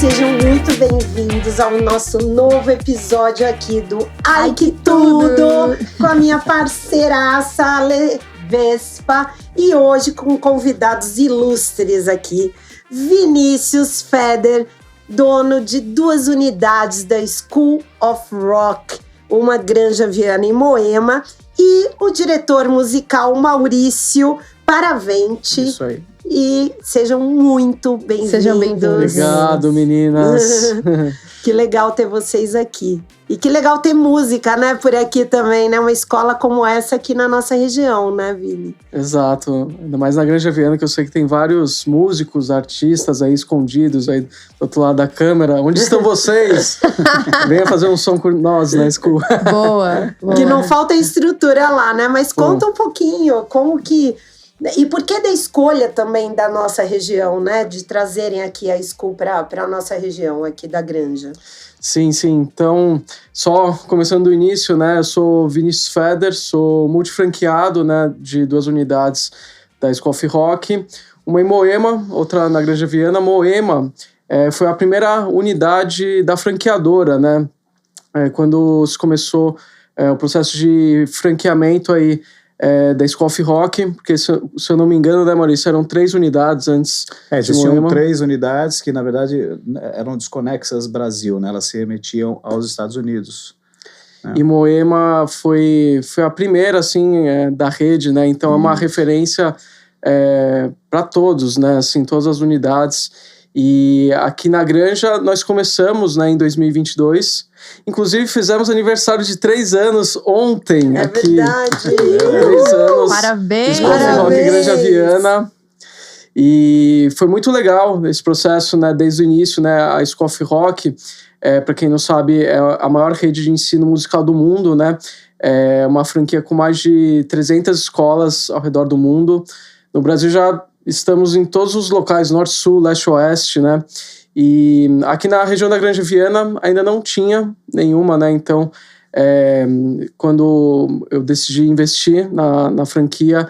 Sejam muito bem-vindos ao nosso novo episódio aqui do Ai Que Tudo, com a minha parceiraça Ale Vespa, e hoje com convidados ilustres aqui, Vinícius Feder, dono de 2 unidades da School of Rock, uma Granja Viana em Moema, e o diretor musical Maurício Paravente. Isso aí. E sejam muito bem-vindos. Sejam bem-vindos. Obrigado, meninas. Que legal ter vocês aqui. E que legal ter música, né, por aqui também, né? Uma escola como essa aqui na nossa região, né, Vini? Exato. Ainda mais na Granja Viana, que eu sei que tem vários músicos, artistas aí escondidos aí do outro lado da câmera. Onde estão vocês? Venha fazer um som com nós na school. Boa. Que não falta estrutura lá, né? Mas conta um pouquinho como que... E por que da escolha também da nossa região, né? De trazerem aqui a school para a nossa região aqui da Granja. Sim. Então, só começando do início, né? Eu sou Vinícius Feder, sou multifranqueado, né? De 2 unidades da School of Rock. Uma em Moema, outra na Granja Viana. Moema foi a primeira unidade da franqueadora, né? Quando se começou o processo de franqueamento aí, da School of Rock, porque se eu não me engano, né, Maurício, eram 3 unidades antes de Moema. Existiam 3 unidades que, na verdade, eram desconexas Brasil, né? Elas se remetiam aos Estados Unidos. E Moema foi a primeira, assim, da rede, né? Então é uma referência para todos, né? Assim, todas as unidades. E aqui na Granja nós começamos, né, em 2022. Inclusive fizemos aniversário de 3 anos ontem. Aqui. Verdade! 3 anos. Parabéns! School of Rock Granja Viana. E foi muito legal esse processo, né, desde o início, né? A School of Rock, para quem não sabe, é a maior rede de ensino musical do mundo, né? É uma franquia com mais de 300 escolas ao redor do mundo. No Brasil já estamos em todos os locais, norte, sul, leste, oeste, né? E aqui na região da Granja Viana ainda não tinha nenhuma, né? Então, quando eu decidi investir na franquia,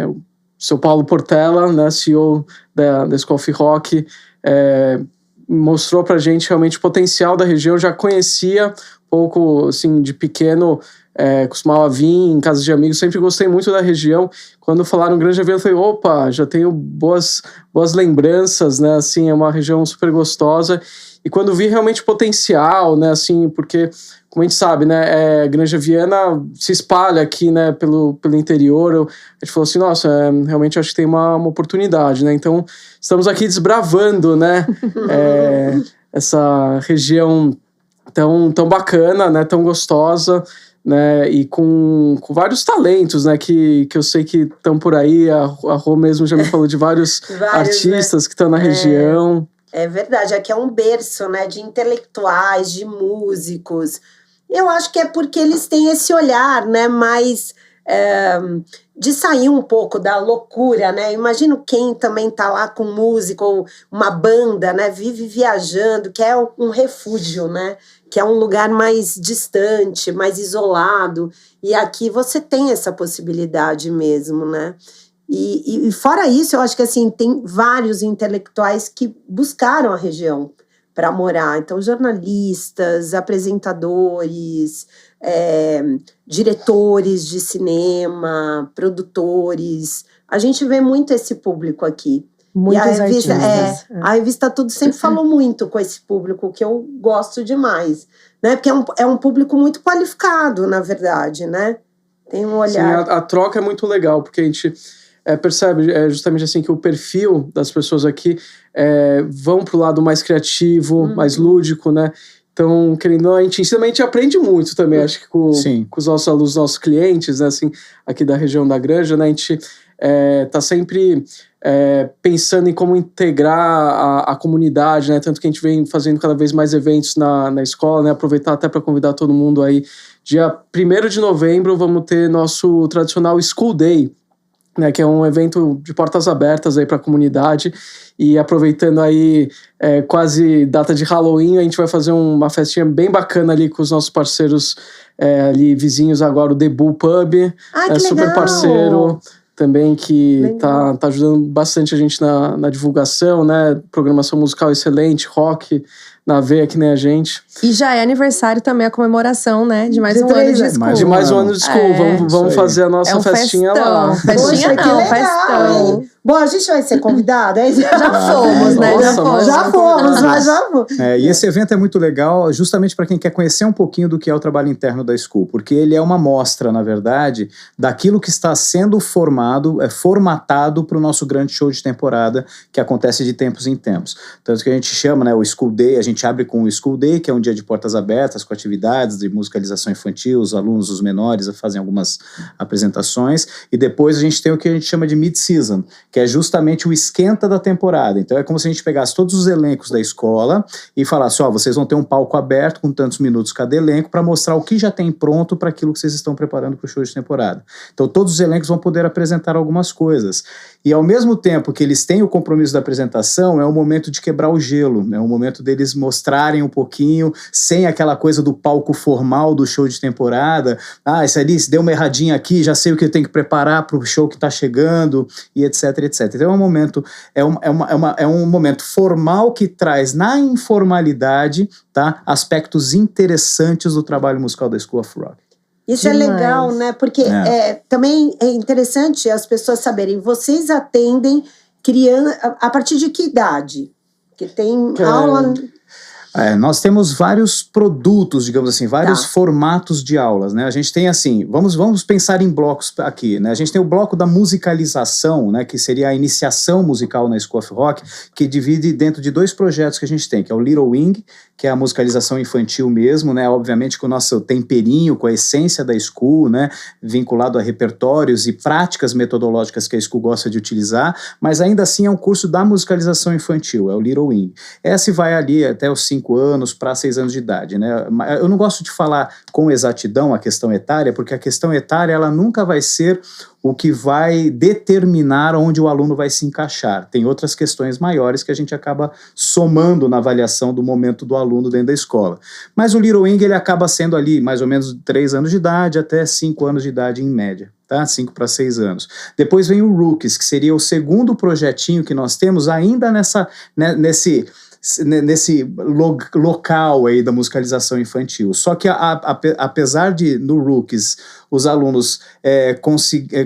o seu Paulo Portela, né, CEO da School of Rock, mostrou pra gente realmente o potencial da região. Eu já conhecia um pouco, assim, de pequeno, costumava vir em casa de amigos, sempre gostei muito da região. Quando falaram Granja Viana, eu falei, opa, já tenho boas lembranças, né, assim, é uma região super gostosa. E quando vi realmente o potencial, né, assim, porque, como a gente sabe, né, Granja Viana se espalha aqui, né, pelo interior, a gente falou assim, nossa, realmente acho que tem uma oportunidade, né, então estamos aqui desbravando, né, essa região tão bacana, né, tão gostosa, né, e com vários talentos, né, que eu sei que estão por aí. A Rô mesmo já me falou de vários artistas, né, que estão na região. É verdade, aqui é um berço, né, de intelectuais, de músicos. Eu acho que é porque eles têm esse olhar, né, mais de sair um pouco da loucura, né? Imagino quem também tá lá com música ou uma banda, né, vive viajando, que é um refúgio, né? Que é um lugar mais distante, mais isolado. E aqui você tem essa possibilidade mesmo, né? E fora isso, eu acho que assim, tem vários intelectuais que buscaram a região para morar. Então, jornalistas, apresentadores, diretores de cinema, produtores. A gente vê muito esse público aqui. Muitos e a revista, artistas. A revista Tudo sempre falou muito com esse público, que eu gosto demais, né? Porque é um público muito qualificado, na verdade, né? Tem um olhar... Sim, a troca é muito legal, porque a gente percebe justamente assim que o perfil das pessoas aqui vão pro lado mais criativo, mais lúdico, né? Então, querendo ou não, a gente aprende muito também, acho que com os nossos alunos, nossos clientes, né, assim, aqui da região da Granja, né, a gente tá sempre pensando em como integrar a comunidade, né, tanto que a gente vem fazendo cada vez mais eventos na escola, né, aproveitar até para convidar todo mundo aí. Dia 1º de novembro vamos ter nosso tradicional School Day, né, que é um evento de portas abertas aí para a comunidade, e aproveitando aí quase data de Halloween, a gente vai fazer uma festinha bem bacana ali com os nossos parceiros ali vizinhos agora, o The Bull Pub, que super legal. parceiro, também, que Legal. tá ajudando bastante a gente na divulgação, né? Programação musical excelente, rock na veia, que nem a gente. E já é aniversário também, a comemoração, né? De mais De um ano 3 de anos. school. De mais um ano de school. Vamos aí. fazer a nossa festinha lá. Festinha Poxa, que não, legal, festão. hein? Bom, a gente vai ser convidada, é isso? Já fomos, né? Nossa, mas- Já fomos, mas já fomos. E esse evento é muito legal justamente para quem quer conhecer um pouquinho do que é o trabalho interno da School, porque ele é uma mostra, na verdade, daquilo que está sendo formatado para o nosso grande show de temporada, que acontece de tempos em tempos. Tanto que a gente chama, né, o School Day, a gente abre com o School Day, que é um dia de portas abertas, com atividades de musicalização infantil, os alunos, os menores, fazem algumas apresentações, e depois a gente tem o que a gente chama de mid-season, que é justamente o esquenta da temporada. Então é como se a gente pegasse todos os elencos da escola e falasse, vocês vão ter um palco aberto com tantos minutos cada elenco para mostrar o que já tem pronto para aquilo que vocês estão preparando para o show de temporada. Então todos os elencos vão poder apresentar algumas coisas. E ao mesmo tempo que eles têm o compromisso da apresentação, é o momento de quebrar o gelo, é o momento deles mostrarem um pouquinho, sem aquela coisa do palco formal do show de temporada. Isso ali, se deu uma erradinha aqui, já sei o que eu tenho que preparar para o show que está chegando, e etc, etc. Então é um momento formal que traz na informalidade, tá, aspectos interessantes do trabalho musical da School of Rock. Isso Demais. é legal, né? Porque também é interessante as pessoas saberem, vocês atendem criança a partir de que idade? Que tem aula... Nós temos vários produtos, digamos assim, vários formatos de aulas, né? A gente tem assim, vamos pensar em blocos aqui, né? A gente tem o bloco da musicalização, né? Que seria a iniciação musical na School of Rock, que divide dentro de 2 projetos que a gente tem, que é o Little Wing, que é a musicalização infantil mesmo, né? Obviamente com o nosso temperinho, com a essência da School, né? Vinculado a repertórios e práticas metodológicas que a School gosta de utilizar, mas ainda assim é um curso da musicalização infantil, é o Little Wing. Esse vai ali até os 5 anos para 6 anos de idade, né? Eu não gosto de falar com exatidão a questão etária, porque a questão etária ela nunca vai ser o que vai determinar onde o aluno vai se encaixar. Tem outras questões maiores que a gente acaba somando na avaliação do momento do aluno dentro da escola. Mas o Little Wing ele acaba sendo ali mais ou menos 3 anos de idade até 5 anos de idade em média. Tá? 5 para 6 anos. Depois vem o Rookies, que seria o segundo projetinho que nós temos ainda nesse local aí da musicalização infantil. Só que apesar de, no Rookies, os alunos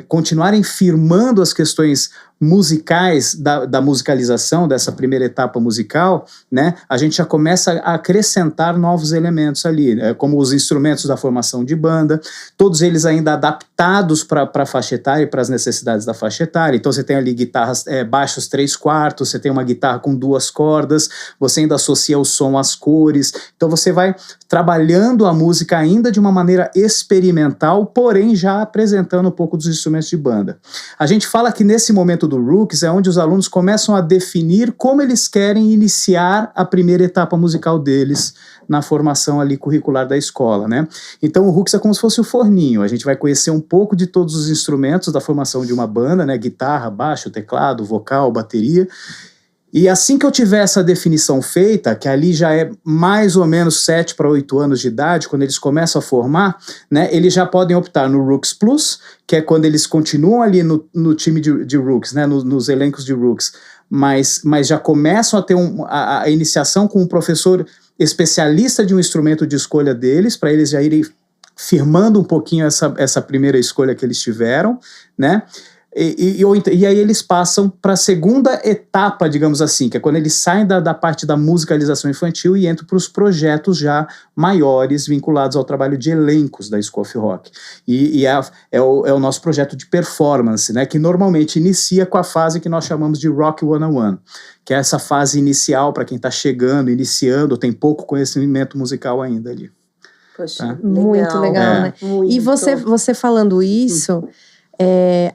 continuarem firmando as questões musicais da musicalização, dessa primeira etapa musical, né, a gente já começa a acrescentar novos elementos ali, como os instrumentos da formação de banda, todos eles ainda adaptados para a faixa etária e para as necessidades da faixa etária. Então você tem ali guitarras, baixos 3/4, você tem uma guitarra com 2 cordas, você ainda associa o som às cores, então você vai trabalhando a música ainda de uma maneira experimental, porém já apresentando um pouco dos instrumentos de banda. A gente fala que nesse momento do Rookies é onde os alunos começam a definir como eles querem iniciar a primeira etapa musical deles na formação ali curricular da escola, né? Então o Rookies é como se fosse o forninho, a gente vai conhecer um pouco de todos os instrumentos da formação de uma banda, né? Guitarra, baixo, teclado, vocal, bateria. E assim que eu tiver essa definição feita, que ali já é mais ou menos 7 para 8 anos de idade, quando eles começam a formar, né, eles já podem optar no Rooks Plus, que é quando eles continuam ali no time de Rooks, né, nos elencos de Rooks, mas já começam a ter a iniciação com um professor especialista de um instrumento de escolha deles, para eles já irem firmando um pouquinho essa primeira escolha que eles tiveram, né? E aí eles passam para a segunda etapa, digamos assim, que é quando eles saem da parte da musicalização infantil e entram para os projetos já maiores vinculados ao trabalho de elencos da School of Rock. É o nosso projeto de performance, né, que normalmente inicia com a fase que nós chamamos de Rock 101, que é essa fase inicial para quem está chegando, iniciando, tem pouco conhecimento musical ainda ali. Poxa, Tá? Muito legal, né? Muito. E você falando isso...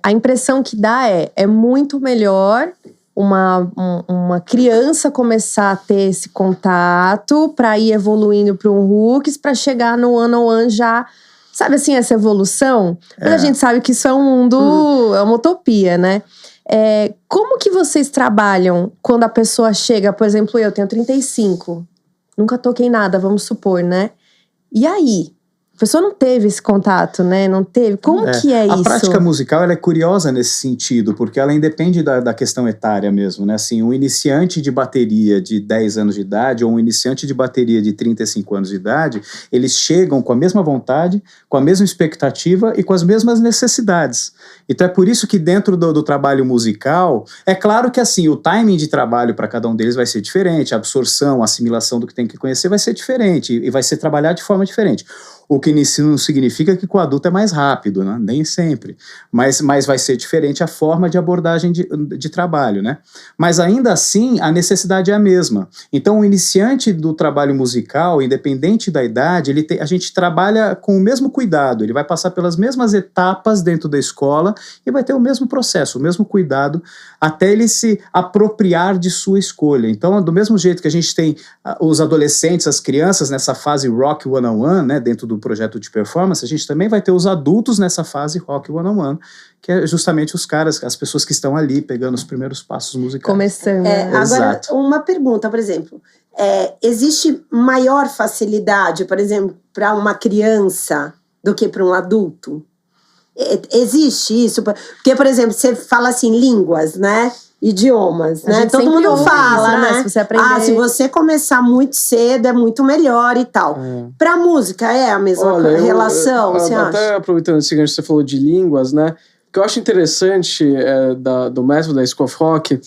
a impressão que dá é muito melhor uma criança começar a ter esse contato para ir evoluindo para um Rookies, para chegar no one-on-one já, sabe assim, essa evolução? Mas a gente sabe que isso é um mundo, é uma utopia, né? Como que vocês trabalham quando a pessoa chega, por exemplo, eu tenho 35, nunca toquei nada, vamos supor, né? E aí? A pessoa não teve esse contato, né? Não teve. Como que é isso? A prática musical ela é curiosa nesse sentido, porque ela independe da questão etária mesmo, né? Assim, um iniciante de bateria de 10 anos de idade ou um iniciante de bateria de 35 anos de idade, eles chegam com a mesma vontade, com a mesma expectativa e com as mesmas necessidades. Então é por isso que dentro do trabalho musical, é claro que assim, o timing de trabalho para cada um deles vai ser diferente, a absorção, a assimilação do que tem que conhecer vai ser diferente e vai ser trabalhado de forma diferente. O que não significa que com o adulto é mais rápido, né? Nem sempre. Mas vai ser diferente a forma de abordagem de trabalho, né? Mas ainda assim, a necessidade é a mesma. Então, o iniciante do trabalho musical, independente da idade, a gente trabalha com o mesmo cuidado. Ele vai passar pelas mesmas etapas dentro da escola e vai ter o mesmo processo, o mesmo cuidado, até ele se apropriar de sua escolha. Então, do mesmo jeito que a gente tem os adolescentes, as crianças nessa fase Rock 101, né, dentro do projeto de performance, a gente também vai ter os adultos nessa fase Rock 101, que é justamente os caras, as pessoas que estão ali pegando os primeiros passos musicais. Começando. Agora, uma pergunta, por exemplo. Existe maior facilidade, por exemplo, para uma criança do que para um adulto? Existe isso? Porque, por exemplo, você fala assim, línguas, né? Idiomas, né? Todo mundo fala, né? Se você aprender... se você começar muito cedo, é muito melhor e tal. Pra música, é a mesma relação, você acha? Até aproveitando esse gancho que você falou de línguas, né? O que eu acho interessante do método da School of Rock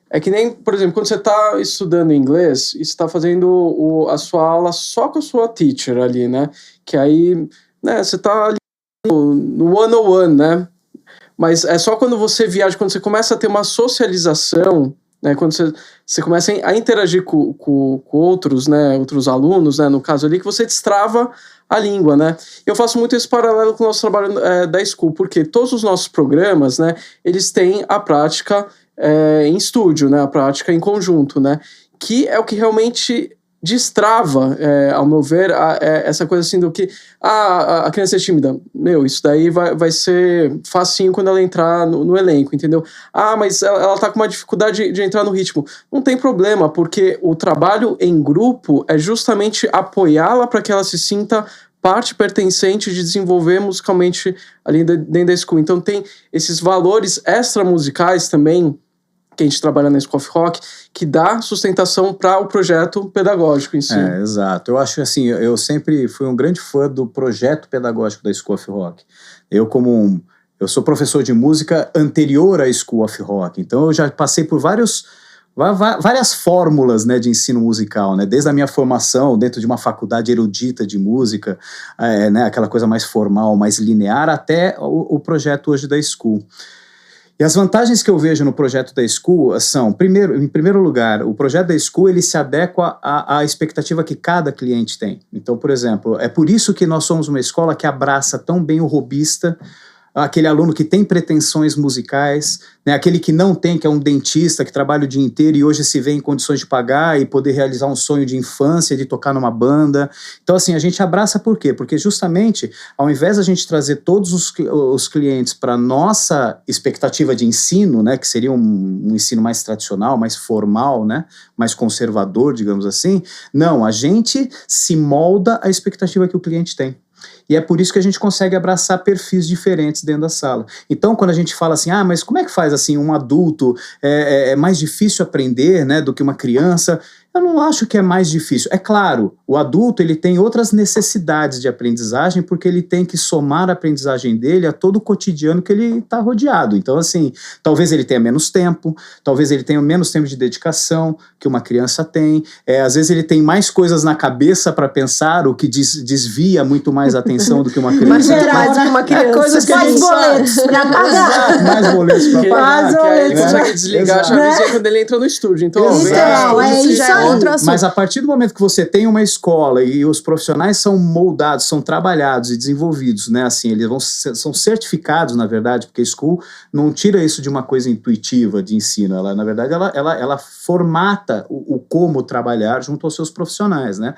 é que nem, por exemplo, quando você está estudando inglês e você está fazendo a sua aula só com a sua teacher ali, né? Que aí, né, você está ali no 101, né? Mas é só quando você viaja, quando você começa a ter uma socialização, né, quando você começa a interagir com outros, né, outros alunos, né, no caso ali, que você destrava a língua, né. Eu faço muito esse paralelo com o nosso trabalho da School, porque todos os nossos programas, né, eles têm a prática em estúdio, né, a prática em conjunto, né, que é o que realmente destrava, ao meu ver, essa coisa assim do que a criança é tímida. Isso daí vai ser facinho quando ela entrar no elenco, entendeu? Mas ela tá com uma dificuldade de entrar no ritmo. Não tem problema, porque o trabalho em grupo é justamente apoiá-la para que ela se sinta parte pertencente de desenvolver musicalmente ali dentro da School. Então tem esses valores extra-musicais também, que a gente trabalha na School of Rock, que dá sustentação para o projeto pedagógico em si. Exato. Eu acho assim, eu sempre fui um grande fã do projeto pedagógico da School of Rock. Eu sou professor de música anterior à School of Rock, então eu já passei por várias fórmulas, né, de ensino musical, né, desde a minha formação dentro de uma faculdade erudita de música, né, aquela coisa mais formal, mais linear, até o projeto hoje da School. E as vantagens que eu vejo no projeto da School são, em primeiro lugar, o projeto da School ele se adequa à expectativa que cada cliente tem. Então, por exemplo, é por isso que nós somos uma escola que abraça tão bem o hobbyista, aquele aluno que tem pretensões musicais, né, aquele que não tem, que é um dentista que trabalha o dia inteiro e hoje se vê em condições de pagar e poder realizar um sonho de infância, de tocar numa banda. Então, assim, a gente abraça por quê? Porque justamente, ao invés da gente trazer todos os clientes para nossa expectativa de ensino, né, que seria um ensino mais tradicional, mais formal, né, mais conservador, digamos assim, não, a gente se molda à expectativa que o cliente tem. E é por isso que a gente consegue abraçar perfis diferentes dentro da sala. Então, quando a gente fala assim, mas como é que faz assim um adulto, é mais difícil aprender, né, do que uma criança? Eu não acho que é mais difícil. É claro, o adulto ele tem outras necessidades de aprendizagem porque ele tem que somar a aprendizagem dele a todo o cotidiano que ele está rodeado. Então, assim, talvez ele tenha menos tempo, talvez ele tenha menos tempo de dedicação que uma criança tem. Às vezes ele tem mais coisas na cabeça para pensar, o que desvia muito mais a atenção do que uma criança. Mais do que uma criança. Mais boletos para pagar. Mais boletos para pagar. Que aí ele consegue desligar a chavezinha quando ele entra no estúdio. Então, isso aí. Mas a partir do momento que você tem uma escola e os profissionais são moldados, são trabalhados e desenvolvidos, né, assim, eles são certificados, na verdade, porque a School não tira isso de uma coisa intuitiva de ensino, ela, na verdade, ela formata o como trabalhar junto aos seus profissionais, né.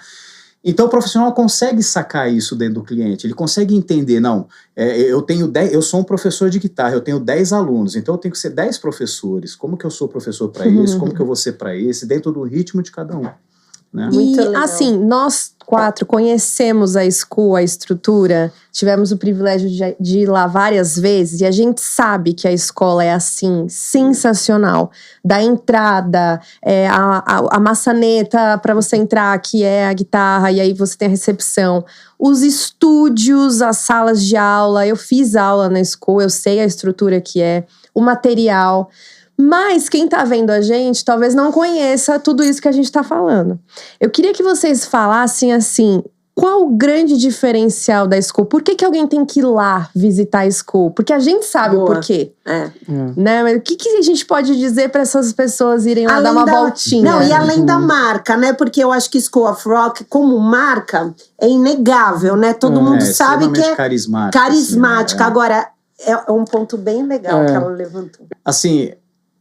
Então o profissional consegue sacar isso dentro do cliente, ele consegue entender, eu sou um professor de guitarra, eu tenho 10 alunos, então eu tenho que ser 10 professores, como que eu sou professor para esse, como que eu vou ser para esse, dentro do ritmo de cada um. né? Muito E legal. assim, nós 4 conhecemos a school, a estrutura, tivemos o privilégio de ir lá várias vezes e a gente sabe que a escola é assim, sensacional. Da entrada, a maçaneta para você entrar, que é a guitarra, e aí você tem a recepção. Os estúdios, as salas de aula, eu fiz aula na school, eu sei a estrutura que é, o material. Mas quem tá vendo a gente talvez não conheça tudo isso que a gente tá falando. Eu queria que vocês falassem assim, qual o grande diferencial da school? Por que alguém tem que ir lá visitar a school? Porque a gente sabe Boa. o porquê, É. né? Mas o que a gente pode dizer para essas pessoas irem lá dar uma voltinha? Não, e além da marca, né? Porque eu acho que School of Rock, como marca, é inegável, né? Todo mundo sabe que é carismática. Assim, Agora, é um ponto bem legal que ela levantou. Assim,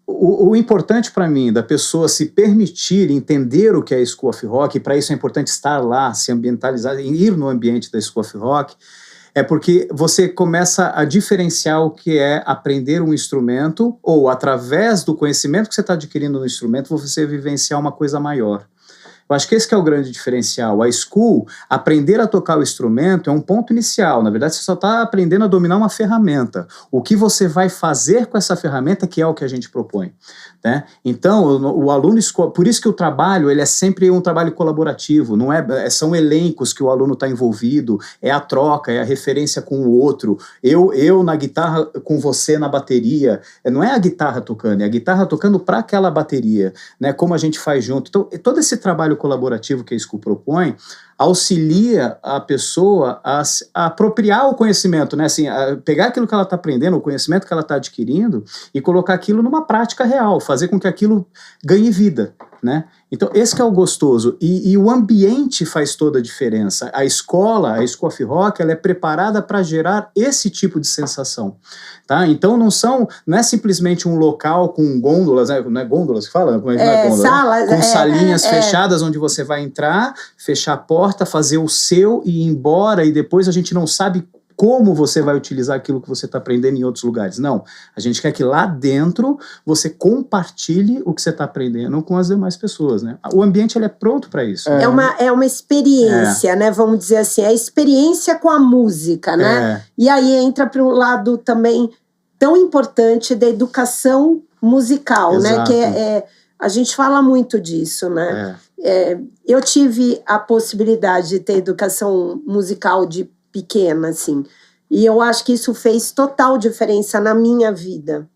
o importante para mim da pessoa se permitir entender o que é a School of Rock, e para isso é importante estar lá, se ambientalizar, ir no ambiente da School of Rock, é porque você começa a diferenciar o que é aprender um instrumento, ou através do conhecimento que você está adquirindo no instrumento, você vivenciar uma coisa maior. Eu acho que esse que é o grande diferencial. A school, aprender a tocar o instrumento é um ponto inicial. Na verdade, você só está aprendendo a dominar uma ferramenta. O que você vai fazer com essa ferramenta que é o que a gente propõe, né? Então, o aluno... Por isso que o trabalho ele é sempre um trabalho colaborativo. Não são elencos que o aluno está envolvido, é a troca, é a referência com o outro. Eu na guitarra com você na bateria. Não é a guitarra tocando, é a guitarra tocando para aquela bateria, né? Como a gente faz junto. Então, todo esse trabalho colaborativo que a school propõe auxilia a pessoa a apropriar o conhecimento, né? Assim, pegar aquilo que ela está aprendendo, o conhecimento que ela está adquirindo e colocar aquilo numa prática real, fazer com que aquilo ganhe vida, né? Então, esse que é o gostoso. E o ambiente faz toda a diferença. A escola, a School of Rock, ela é preparada para gerar esse tipo de sensação, tá? Então, não é simplesmente um local com gôndolas, né? Não é gôndolas que fala? Não é gôndola, salas, né? Com salinhas fechadas onde você vai entrar, fechar a porta, fazer o seu e ir embora, e depois a gente não sabe como você vai utilizar aquilo que você está aprendendo em outros lugares. Não, a gente quer que lá dentro você compartilhe o que você está aprendendo com as demais pessoas, né? O ambiente ele é pronto para isso. É uma experiência, né? Vamos dizer assim, é a experiência com a música, né? E aí entra para o lado também tão importante da educação musical, Exato. né? Que a gente fala muito disso, né? Eu tive a possibilidade de ter educação musical de pequena, assim. E eu acho que isso fez total diferença na minha vida.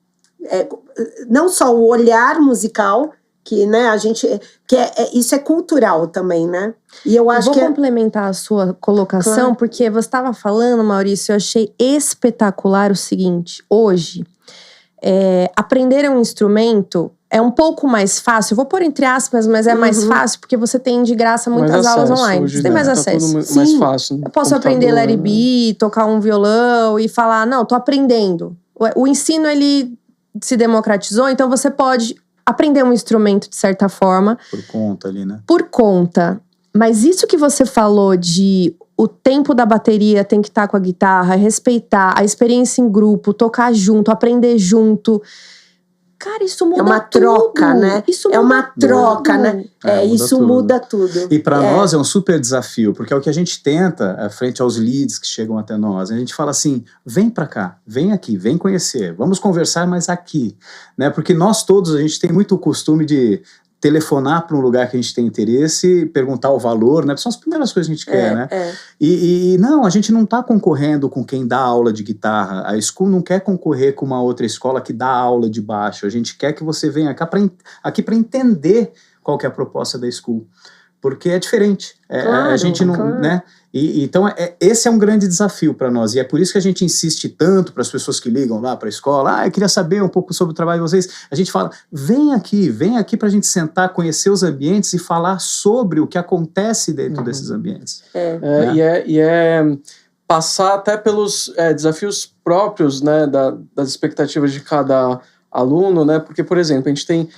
Não só o olhar musical, que, né, a gente... isso é cultural também, né? E eu acho vou complementar a sua colocação, Claro. porque você estava falando, Maurício, eu achei espetacular o seguinte. Hoje, aprender um instrumento é um pouco mais fácil, eu vou pôr entre aspas, mas é mais fácil, porque você tem de graça muitas aulas online. Você tem mais acesso. Tudo mais fácil. Eu posso aprender Let It Be, tocar um violão e falar, não, tô aprendendo. O ensino, ele se democratizou, então você pode aprender um instrumento de certa forma. Por conta ali, né? Por conta. Mas isso que você falou de o tempo da bateria tem que estar com a guitarra, respeitar a experiência em grupo, tocar junto, aprender junto. Cara, isso muda tudo. É uma troca, né? Isso é muda uma troca, tudo. né? Muda Isso tudo. muda tudo. E para nós é um super desafio, porque é o que a gente tenta, frente aos leads que chegam até nós. A gente fala assim, vem para cá, vem aqui, vem conhecer, vamos conversar, mas aqui, né? Porque nós todos, a gente tem muito o costume de telefonar para um lugar que a gente tem interesse, perguntar o valor, né? São as primeiras coisas que a gente quer, né? E não, a gente não está concorrendo com quem dá aula de guitarra. A school não quer concorrer com uma outra escola que dá aula de baixo. A gente quer que você venha aqui para entender qual que é a proposta da school. Porque é diferente. Claro, a gente não, claro. né? Então, esse é um grande desafio para nós. E é por isso que a gente insiste tanto para as pessoas que ligam lá para a escola. Eu queria saber um pouco sobre o trabalho de vocês. A gente fala, vem aqui para a gente sentar, conhecer os ambientes e falar sobre o que acontece dentro desses ambientes. E é passar até pelos desafios próprios, né, das expectativas de cada aluno, né? Porque, por exemplo, a gente tem...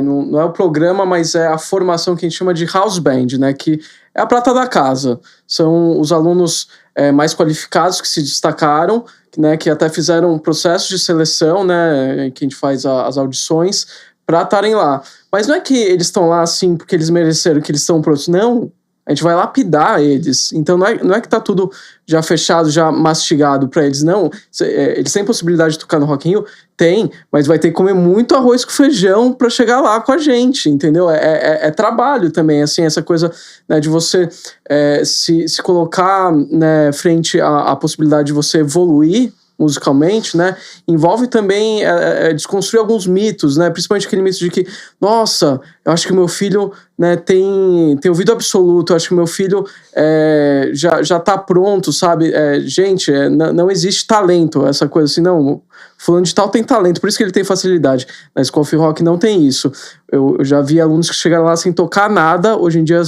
não é o programa, mas é a formação que a gente chama de house band, né, que é a prata da casa. São os alunos mais qualificados que se destacaram, né, que até fizeram um processo de seleção, né, que a gente faz as audições para estarem lá. Mas não é que eles estão lá assim porque eles mereceram, que eles estão prontos. Não, a gente vai lapidar eles. Então não é que tá tudo já fechado, já mastigado para eles. Não, eles têm possibilidade de tocar no Rock in Rio? Tem, mas vai ter que comer muito arroz com feijão para chegar lá com a gente, entendeu? É trabalho também, assim, essa coisa, né, de você se colocar, né, frente à possibilidade de você evoluir musicalmente, né, envolve também desconstruir alguns mitos, né, principalmente aquele mito de que, nossa, eu acho que o meu filho, né, tem ouvido absoluto, eu acho que o meu filho já tá pronto, sabe? Gente, não existe talento, essa coisa assim, não, fulano de tal tem talento, por isso que ele tem facilidade. Na School of Rock não tem isso. Eu já vi alunos que chegaram lá sem tocar nada, hoje em dia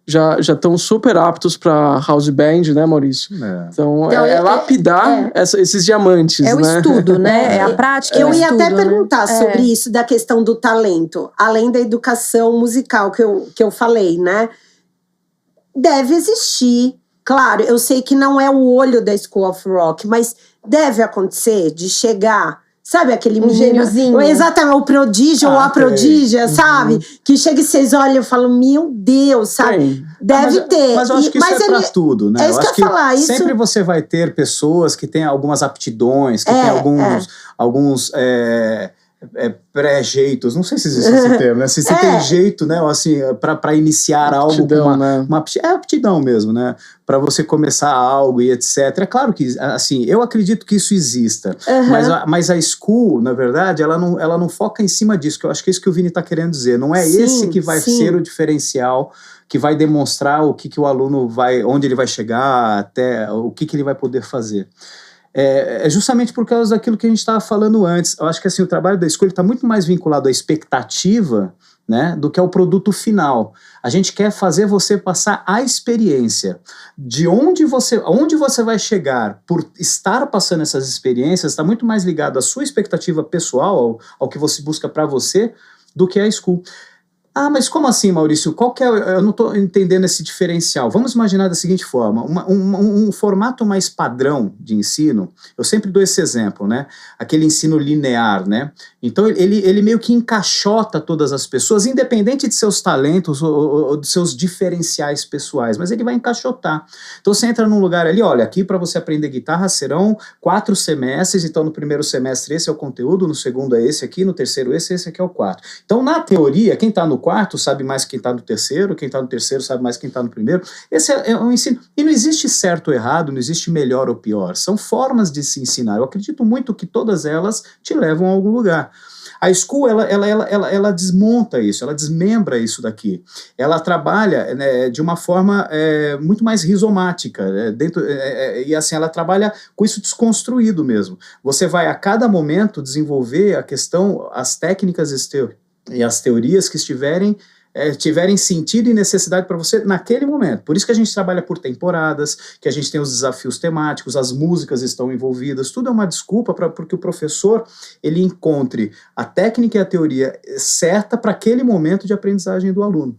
já estão super aptos para house band, né, Maurício? Então lapidar esses diamantes, né? É o estudo, né? É a prática. Eu ia estudo, até perguntar né? sobre isso, da questão do talento, além da educação musical que eu falei, né? Deve existir, claro, eu sei que não é o olho da School of Rock, mas deve acontecer de chegar, sabe, aquele gêniozinho. Exatamente, o prodígio ou a prodígia, sabe? Que chega e vocês olham e falam, meu Deus, sabe? Deve ter. Mas eu acho que isso é pra tudo, né? É isso que eu ia falar. Sempre você vai ter pessoas que têm algumas aptidões, que têm alguns pré-jeitos, não sei se existe esse termo, né? Se tem jeito, né? Assim, para iniciar aptidão, algo, né? Aptidão mesmo, né? Para você começar algo e etc. É claro que, assim, eu acredito que isso exista, mas a School, na verdade, ela não foca em cima disso, que eu acho que é isso que o Vini está querendo dizer. Não é esse que vai ser o diferencial, que vai demonstrar o que o aluno onde ele vai chegar, até o que ele vai poder fazer. É justamente por causa daquilo que a gente estava falando antes. Eu acho que assim, o trabalho da escola está muito mais vinculado à expectativa, né, do que ao produto final. A gente quer fazer você passar a experiência. De onde você vai chegar por estar passando essas experiências está muito mais ligado à sua expectativa pessoal, ao que você busca para você, do que a school. Ah, mas como assim, Maurício? Eu não estou entendendo esse diferencial. Vamos imaginar da seguinte forma, um formato mais padrão de ensino, eu sempre dou esse exemplo, né? Aquele ensino linear, né? Então, ele meio que encaixota todas as pessoas, independente de seus talentos ou de seus diferenciais pessoais, mas ele vai encaixotar. Então, você entra num lugar ali, olha, aqui para você aprender guitarra serão 4 semestres, então no primeiro semestre esse é o conteúdo, no segundo é esse aqui, no terceiro esse aqui é o quarto. Então, na teoria, quem está no quarto sabe mais que quem está no terceiro, quem está no terceiro sabe mais que quem está no primeiro. Esse é um ensino. E não existe certo ou errado, não existe melhor ou pior. São formas de se ensinar. Eu acredito muito que todas elas te levam a algum lugar. A School, ela desmonta isso, ela desmembra isso daqui. Ela trabalha, né, de uma forma muito mais rizomática, e assim, ela trabalha com isso desconstruído mesmo. Você vai a cada momento desenvolver a questão, as técnicas e as teorias que tiverem sentido e necessidade para você naquele momento. Por isso que a gente trabalha por temporadas, que a gente tem os desafios temáticos, as músicas estão envolvidas, tudo é uma desculpa porque o professor ele encontre a técnica e a teoria certa para aquele momento de aprendizagem do aluno.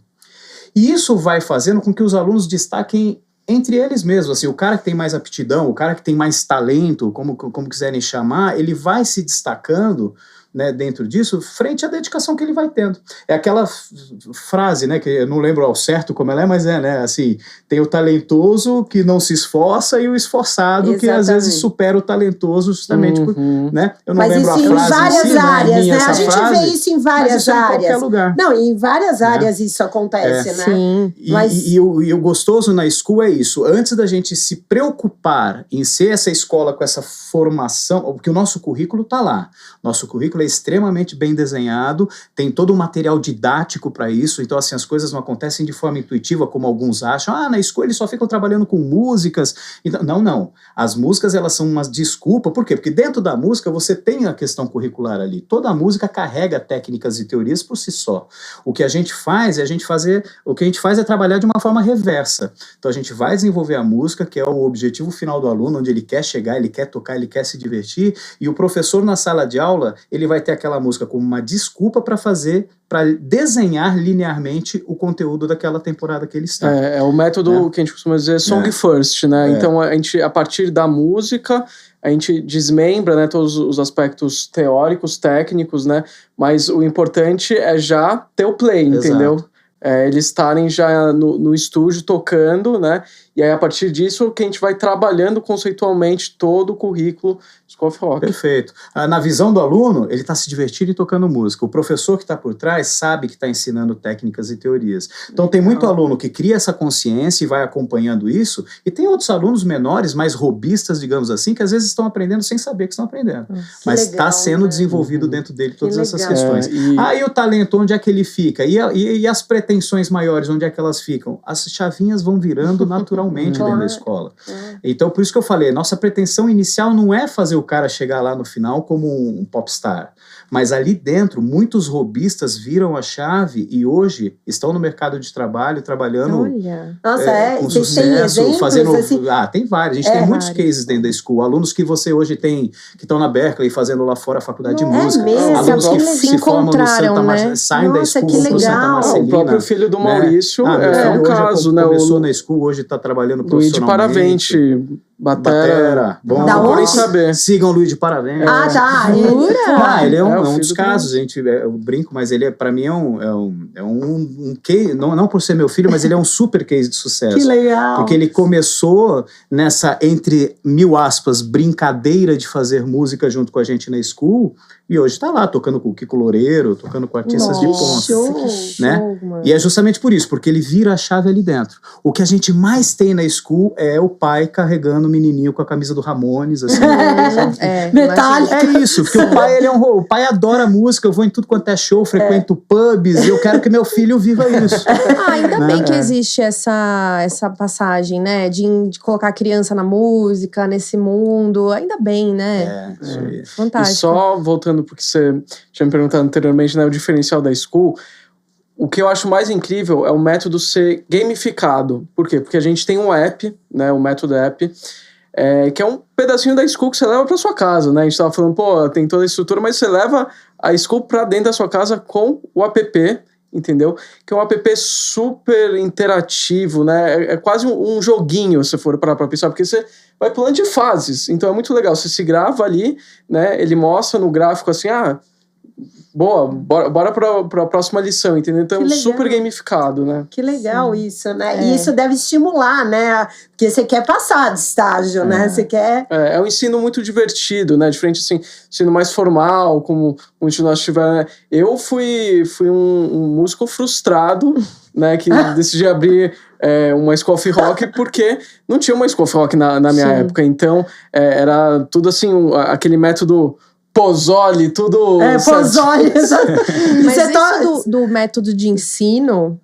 E isso vai fazendo com que os alunos destaquem entre eles mesmos, assim, o cara que tem mais aptidão, o cara que tem mais talento, como quiserem chamar, ele vai se destacando, né, dentro disso, frente à dedicação que ele vai tendo. É aquela frase, né, que eu não lembro ao certo como ela é, mas né, assim, tem o talentoso que não se esforça e o esforçado que às vezes supera o talentoso justamente por, né, eu não mas lembro isso a frase em várias em si, áreas, né, a gente frase, vê isso em várias áreas. Em qualquer lugar. Não, em várias áreas isso acontece, né? Sim. E o gostoso na School é isso, antes da gente se preocupar em ser essa escola com essa formação, porque o nosso currículo está lá, nosso currículo é extremamente bem desenhado, tem todo o material didático para isso, então assim, as coisas não acontecem de forma intuitiva, como alguns acham, na School eles só ficam trabalhando com músicas, então, não, as músicas elas são uma desculpa, por quê? Porque dentro da música você tem a questão curricular ali, toda a música carrega técnicas e teorias por si só, o que a gente faz é trabalhar de uma forma reversa, então a gente vai desenvolver a música, que é o objetivo final do aluno, onde ele quer chegar, ele quer tocar, ele quer se divertir, e o professor na sala de aula, ele ele vai ter aquela música como uma desculpa para desenhar linearmente o conteúdo daquela temporada que ele está. É o método que a gente costuma dizer song first, né? Então, a partir da música, a gente desmembra, né, todos os aspectos teóricos, técnicos, né? Mas o importante é já ter o play, entendeu? Eles estarem já no estúdio tocando, né? E aí, a partir disso, que a gente vai trabalhando conceitualmente todo o currículo School of Rock. Perfeito. Na visão do aluno, ele está se divertindo e tocando música. O professor que está por trás sabe que está ensinando técnicas e teorias. Então, tem muito aluno que cria essa consciência e vai acompanhando isso, e tem outros alunos menores, mais robistas, digamos assim, que às vezes estão aprendendo sem saber que estão aprendendo. Mas está sendo desenvolvido dentro dele todas essas questões. E o talento, onde é que ele fica? E as pretensões maiores, onde é que elas ficam? As chavinhas vão virando naturalmente dentro da escola. Então, por isso que eu falei, nossa pretensão inicial não é fazer o cara chegar lá no final como um popstar. Mas ali dentro, muitos robistas viram a chave e hoje estão no mercado de trabalho, trabalhando com sucesso, fazendo... Assim? Tem vários. A gente tem muitos cases dentro da school. Alunos que você hoje tem, que estão na Berkeley fazendo lá fora a faculdade de música. Alunos que se formam no Santa Marcelina, saem da school pro Santa Marcelina. O próprio filho do Maurício é um caso, né? Começou na school, hoje está trabalhando profissionalmente. Luigi Paravente, batera. Bom, procurem saber. Sigam o Luigi Paravente. Ele é um dos casos, eu brinco, mas ele para mim é um case, não por ser meu filho, mas ele é um super case de sucesso. Que legal! Porque ele começou nessa, entre mil aspas, brincadeira de fazer música junto com a gente na school, e hoje tá lá, tocando com o Kiko Loureiro, tocando com artistas de ponta. Né? E é justamente por isso, porque ele vira a chave ali dentro. O que a gente mais tem na school é o pai carregando o menininho com a camisa do Ramones, assim. Metallica. É isso, porque o pai, o pai adora música, eu vou em tudo quanto é show, frequento pubs, e eu quero que meu filho viva isso. Ainda bem que existe essa passagem, né, de colocar a criança na música, nesse mundo, ainda bem, né? Isso aí. Fantástico. E só voltando porque você tinha me perguntado anteriormente, né, o diferencial da school, o que eu acho mais incrível é o método ser gamificado. Por quê? Porque a gente tem um app, né, o método app, que é um pedacinho da school que você leva para sua casa, né? A gente tava falando, tem toda a estrutura, mas você leva a school para dentro da sua casa com o app, entendeu? Que é um app super interativo, né? É quase um joguinho, se for para pensar, porque você vai pulando de fases. Então é muito legal. Você se grava ali, né? Ele mostra no gráfico assim, boa, bora pra próxima lição, entendeu? Então, super gamificado, né? Que legal isso, né? E isso deve estimular, né? Porque você quer passar de estágio, né? Você quer... É um ensino muito divertido, né? Diferente, assim, ensino mais formal, como muitos de nós tiveram, né? Eu fui um músico frustrado, né? Que decidi abrir uma School of Rock porque não tinha uma School of Rock na minha época. Então, era tudo assim, aquele método... Pozzoli, tudo... Pozzoli, exato. Mas isso do método de ensino,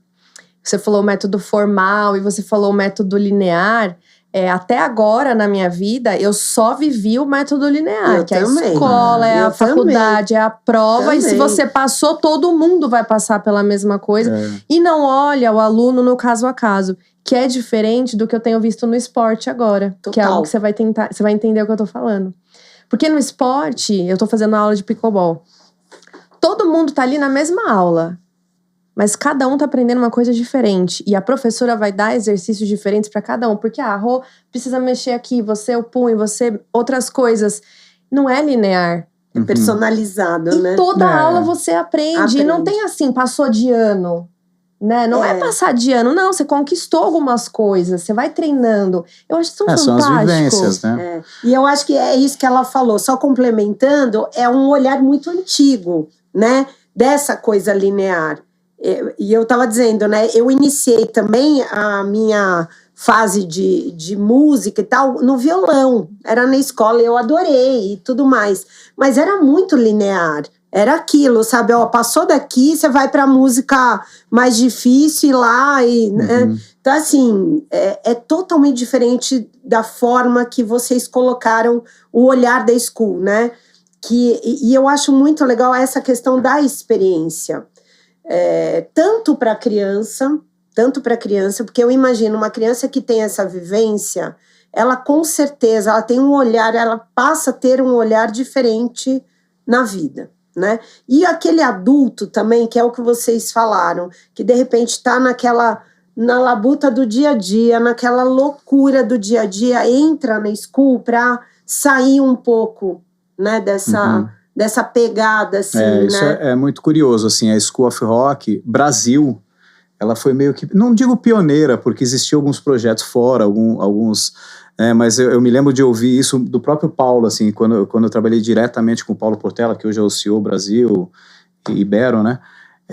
você falou o método formal e você falou o método linear, até agora na minha vida, eu só vivi o método linear, que é a escola, a faculdade, é a prova, e se você passou, todo mundo vai passar pela mesma coisa, e não olha o aluno no caso a caso, que é diferente do que eu tenho visto no esporte agora, que é algo que você vai entender o que eu tô falando. Porque no esporte, eu tô fazendo aula de pickleball. Todo mundo tá ali na mesma aula. Mas cada um tá aprendendo uma coisa diferente. E a professora vai dar exercícios diferentes para cada um. Porque a Rô precisa mexer aqui, você o punho, você outras coisas. Não é linear. É personalizado, né? E toda aula você aprende. E não tem assim, passou de ano. Né? Não é passar de ano, não. Você conquistou algumas coisas, você vai treinando. Eu acho que são fantásticos. São as vivências, né? E eu acho que é isso que ela falou. Só complementando, é um olhar muito antigo, né? Dessa coisa linear. E eu estava dizendo, né? Eu iniciei também a minha fase de música e tal no violão. Era na escola, eu adorei e tudo mais. Mas era muito linear. Era aquilo, sabe? Passou daqui, você vai pra música mais difícil e lá. Né? Então, assim, é totalmente diferente da forma que vocês colocaram o olhar da school, né? E eu acho muito legal essa questão da experiência. Tanto para criança, porque eu imagino uma criança que tem essa vivência, ela com certeza, ela tem um olhar, ela passa a ter um olhar diferente na vida. né? E aquele adulto também, que é o que vocês falaram, que de repente está na labuta do dia a dia, naquela loucura do dia a dia, entra na school para sair um pouco, né, dessa pegada, assim, né? Isso é muito curioso, assim, a School of Rock Brasil, ela foi meio que, não digo pioneira, porque existiam alguns projetos fora, alguns... mas eu me lembro de ouvir isso do próprio Paulo, assim, quando eu trabalhei diretamente com o Paulo Portela, que hoje é o CEO Brasil e Ibero, né?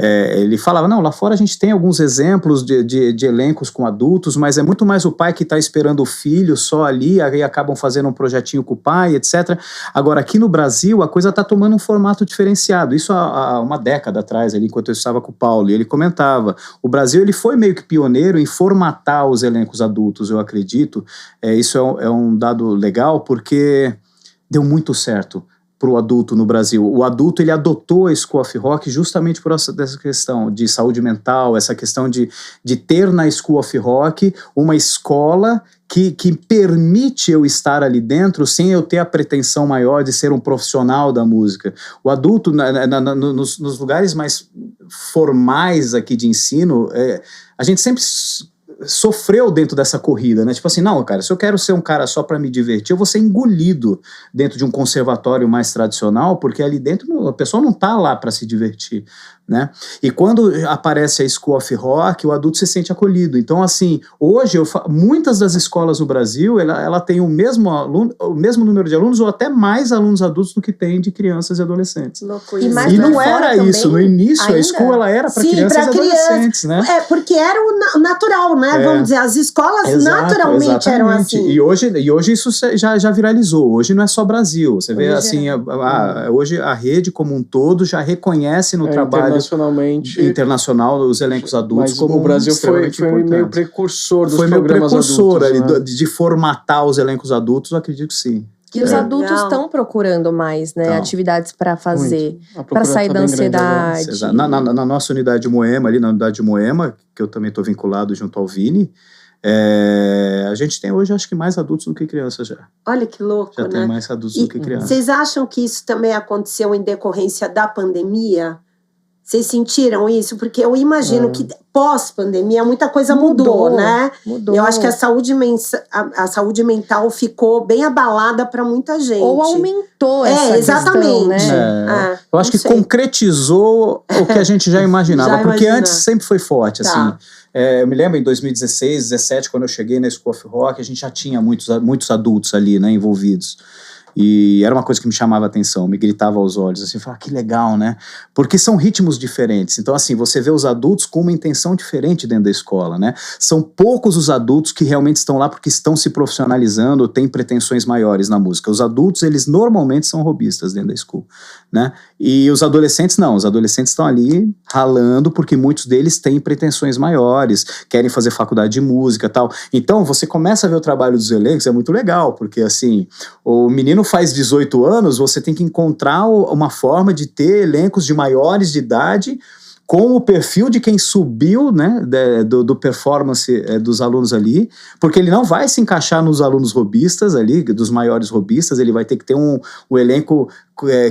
Ele falava, não, lá fora a gente tem alguns exemplos de elencos com adultos, mas é muito mais o pai que está esperando o filho só ali, aí acabam fazendo um projetinho com o pai, etc. Agora, aqui no Brasil, a coisa está tomando um formato diferenciado. Isso há uma década atrás, ali, enquanto eu estava com o Paulo, e ele comentava, o Brasil ele foi meio que pioneiro em formatar os elencos adultos, eu acredito. Isso é um dado legal, porque deu muito certo para o adulto no Brasil. O adulto, ele adotou a School of Rock justamente por essa questão de saúde mental, essa questão de ter na School of Rock uma escola que permite eu estar ali dentro sem eu ter a pretensão maior de ser um profissional da música. O adulto, nos lugares mais formais aqui de ensino, a gente sempre sofreu dentro dessa corrida, né? Tipo assim, não, cara, se eu quero ser um cara só para me divertir, eu vou ser engolido dentro de um conservatório mais tradicional, porque ali dentro a pessoa não tá lá para se divertir, né? E quando aparece a School of Rock, o adulto se sente acolhido. Então, assim, hoje, muitas das escolas no Brasil, ela tem o mesmo número de alunos ou até mais alunos adultos do que tem de crianças e adolescentes. Loucura. E não era isso. No início, ainda? A School ela era para crianças e adolescentes, né? Porque era o natural, né? Vamos dizer, as escolas naturalmente eram assim. E hoje isso já viralizou. Hoje não é só Brasil. Você vê, assim, hoje a rede como um todo já reconhece no trabalho internacional os elencos adultos, mas como o Brasil foi meio precursor dos programas adultos. Foi meio precursor ali, de formatar os elencos adultos, eu acredito que sim. E os adultos estão procurando mais, né? Então, atividades para fazer, para sair da ansiedade. Na nossa unidade de Moema, ali na unidade de Moema, que eu também estou vinculado junto ao Vini, a gente tem hoje, acho que mais adultos do que crianças já. Olha que louco, já tem mais adultos do que crianças. Vocês acham que isso também aconteceu em decorrência da pandemia? Vocês sentiram isso? Porque eu imagino que pós-pandemia muita coisa mudou, né? Mudou. Eu acho que a saúde mental ficou bem abalada para muita gente. Ou aumentou essa exatamente. Questão, né? Eu acho que concretizou o que a gente já imaginava. Porque antes sempre foi forte, assim. Eu me lembro em 2016, 2017, quando eu cheguei na School of Rock, a gente já tinha muitos adultos ali, né, envolvidos. E era uma coisa que me chamava a atenção, me gritava aos olhos, assim, falava, que legal, né? Porque são ritmos diferentes. Então, assim, você vê os adultos com uma intenção diferente dentro da escola, né? São poucos os adultos que realmente estão lá porque estão se profissionalizando, têm pretensões maiores na música. Os adultos, eles normalmente são robistas dentro da school, né? E os adolescentes não, os adolescentes estão ali ralando porque muitos deles têm pretensões maiores, querem fazer faculdade de música e tal. Então, você começa a ver o trabalho dos elencos, é muito legal, porque, assim, o menino faz 18 anos, você tem que encontrar uma forma de ter elencos de maiores de idade com o perfil de quem subiu, né, do performance dos alunos ali, porque ele não vai se encaixar nos alunos robistas ali, dos maiores robistas, ele vai ter que ter um elenco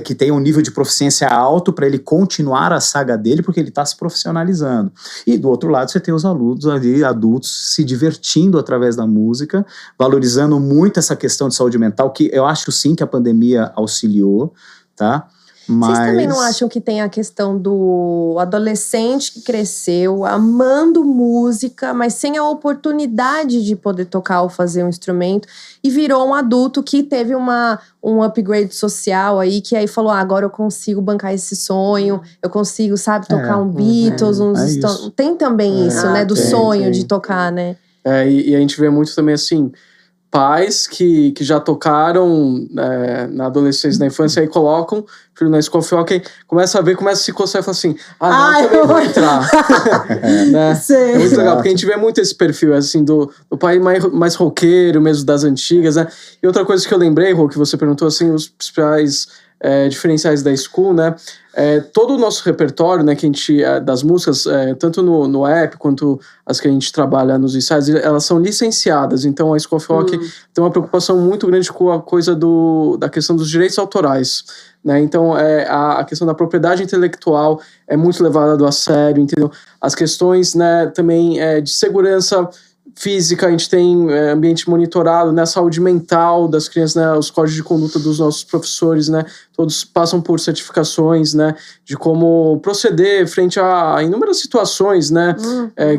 que tenha um nível de proficiência alto para ele continuar a saga dele, porque ele está se profissionalizando. E do outro lado você tem os alunos ali, adultos, se divertindo através da música, valorizando muito essa questão de saúde mental, que eu acho sim que a pandemia auxiliou, tá? Vocês também não acham que tem a questão do adolescente que cresceu amando música, mas sem a oportunidade de poder tocar ou fazer um instrumento, e virou um adulto que teve um upgrade social aí, que aí falou, agora eu consigo bancar esse sonho, eu consigo, sabe, tocar um Beatles, uns Stones. Tem também isso, né, do sonho de tocar, né? E a gente vê muito também, assim, pais que já tocaram na adolescência, na infância, aí colocam filho na School of Rock, começa a se coçar e fala assim, também vou entrar. Né? Sei. É muito legal, porque a gente vê muito esse perfil, assim, do pai mais roqueiro, mesmo das antigas, né? E outra coisa que eu lembrei, Rô, que você perguntou, assim, os principais diferenciais da School, né? Todo o nosso repertório, né, que a gente, das músicas, tanto no app quanto as que a gente trabalha nos ensaios, elas são licenciadas. Então a School of Rock tem uma preocupação muito grande com a coisa da questão dos direitos autorais, né? Então a questão da propriedade intelectual é muito levada a sério, entendeu? As questões, né, também de segurança física, a gente tem ambiente monitorado, né, saúde mental das crianças, né, os códigos de conduta dos nossos professores, né, todos passam por certificações, né, de como proceder frente a inúmeras situações, né,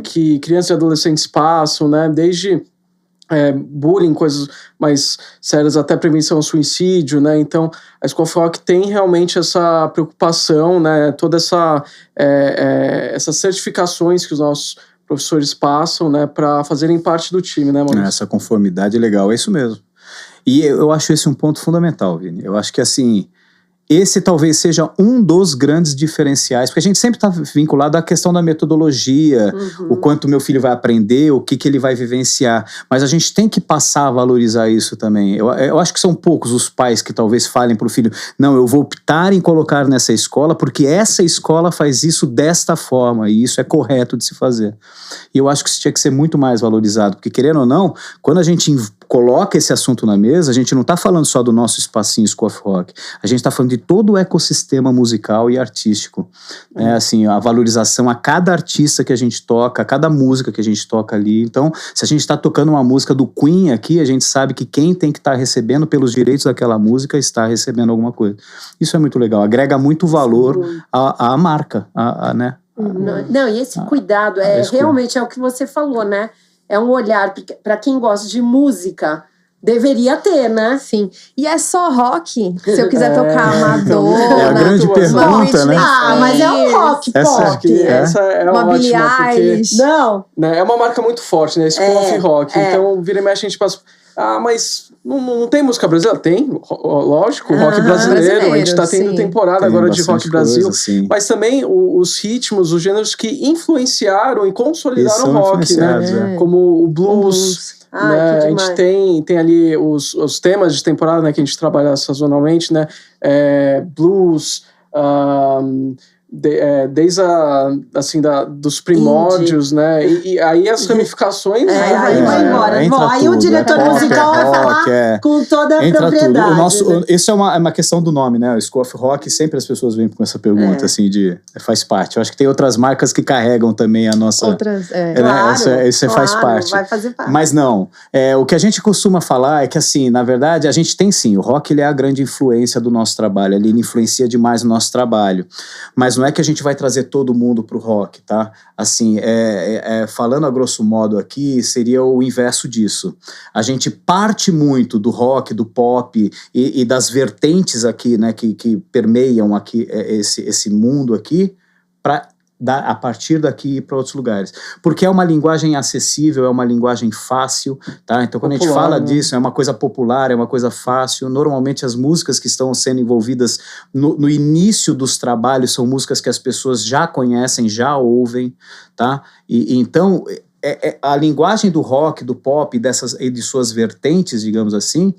que crianças e adolescentes passam, né, desde bullying, coisas mais sérias, até prevenção ao suicídio, né, então a School of Rock tem realmente essa preocupação, né, toda essas certificações que os nossos professores passam, né, para fazerem parte do time, né, Maurício? Essa conformidade é legal, é isso mesmo. E eu acho esse um ponto fundamental, Vini. Eu acho que, assim, esse talvez seja um dos grandes diferenciais, porque a gente sempre está vinculado à questão da metodologia, o quanto meu filho vai aprender, o que ele vai vivenciar, mas a gente tem que passar a valorizar isso também. Eu acho que são poucos os pais que talvez falem para o filho, não, eu vou optar em colocar nessa escola, porque essa escola faz isso desta forma, e isso é correto de se fazer. E eu acho que isso tinha que ser muito mais valorizado, porque querendo ou não, quando a gente coloca esse assunto na mesa, a gente não está falando só do nosso espacinho School of Rock, a gente está falando de todo o ecossistema musical e artístico, né? Assim, a valorização a cada artista que a gente toca, a cada música que a gente toca ali. Então, se a gente está tocando uma música do Queen aqui, a gente sabe que quem tem que estar recebendo pelos direitos daquela música está recebendo alguma coisa. Isso é muito legal, agrega muito valor à marca, né? Não, e esse cuidado realmente é o que você falou, né? É um olhar para quem gosta de música, deveria ter, né? Sim. E é só rock? Se eu quiser tocar Madonna... É a grande pergunta, né? Mas é um rock pop. Essa é uma Billie ótima, porque Eilish. Não. Né, é uma marca muito forte, né? School of Rock. Então, vira e mexe, a gente passa... mas não tem música brasileira? Tem, lógico, rock brasileiro. A gente tá tendo temporada agora de rock Brasil. Coisa, mas também os ritmos, os gêneros que influenciaram e consolidaram o rock, né? Como o blues. Né? A gente tem ali os temas de temporada, né, que a gente trabalha sazonalmente, né? Blues, desde assim, dos primórdios, né? E aí as ramificações... aí vai embora. Aí o diretor musical vai falar com toda a propriedade. Isso é uma questão do nome, né? O School of Rock, sempre as pessoas vêm com essa pergunta, assim, faz parte. Eu acho que tem outras marcas que carregam também a nossa... Outras, Claro, isso faz parte. Vai fazer parte. Mas não. O que a gente costuma falar é que, assim, na verdade, a gente tem sim, o rock ele é a grande influência do nosso trabalho, ele influencia demais o nosso trabalho. Mas não é que a gente vai trazer todo mundo pro rock, tá? Assim, falando a grosso modo aqui, seria o inverso disso. A gente parte muito do rock, do pop e das vertentes aqui, né, que permeiam aqui esse mundo aqui, para a partir daqui ir para outros lugares. Porque é uma linguagem acessível, é uma linguagem fácil, tá? Então, quando popular, a gente fala disso, é uma coisa popular, é uma coisa fácil. Normalmente, as músicas que estão sendo envolvidas no início dos trabalhos são músicas que as pessoas já conhecem, já ouvem, tá? Então, a linguagem do rock, do pop e de suas vertentes, digamos assim,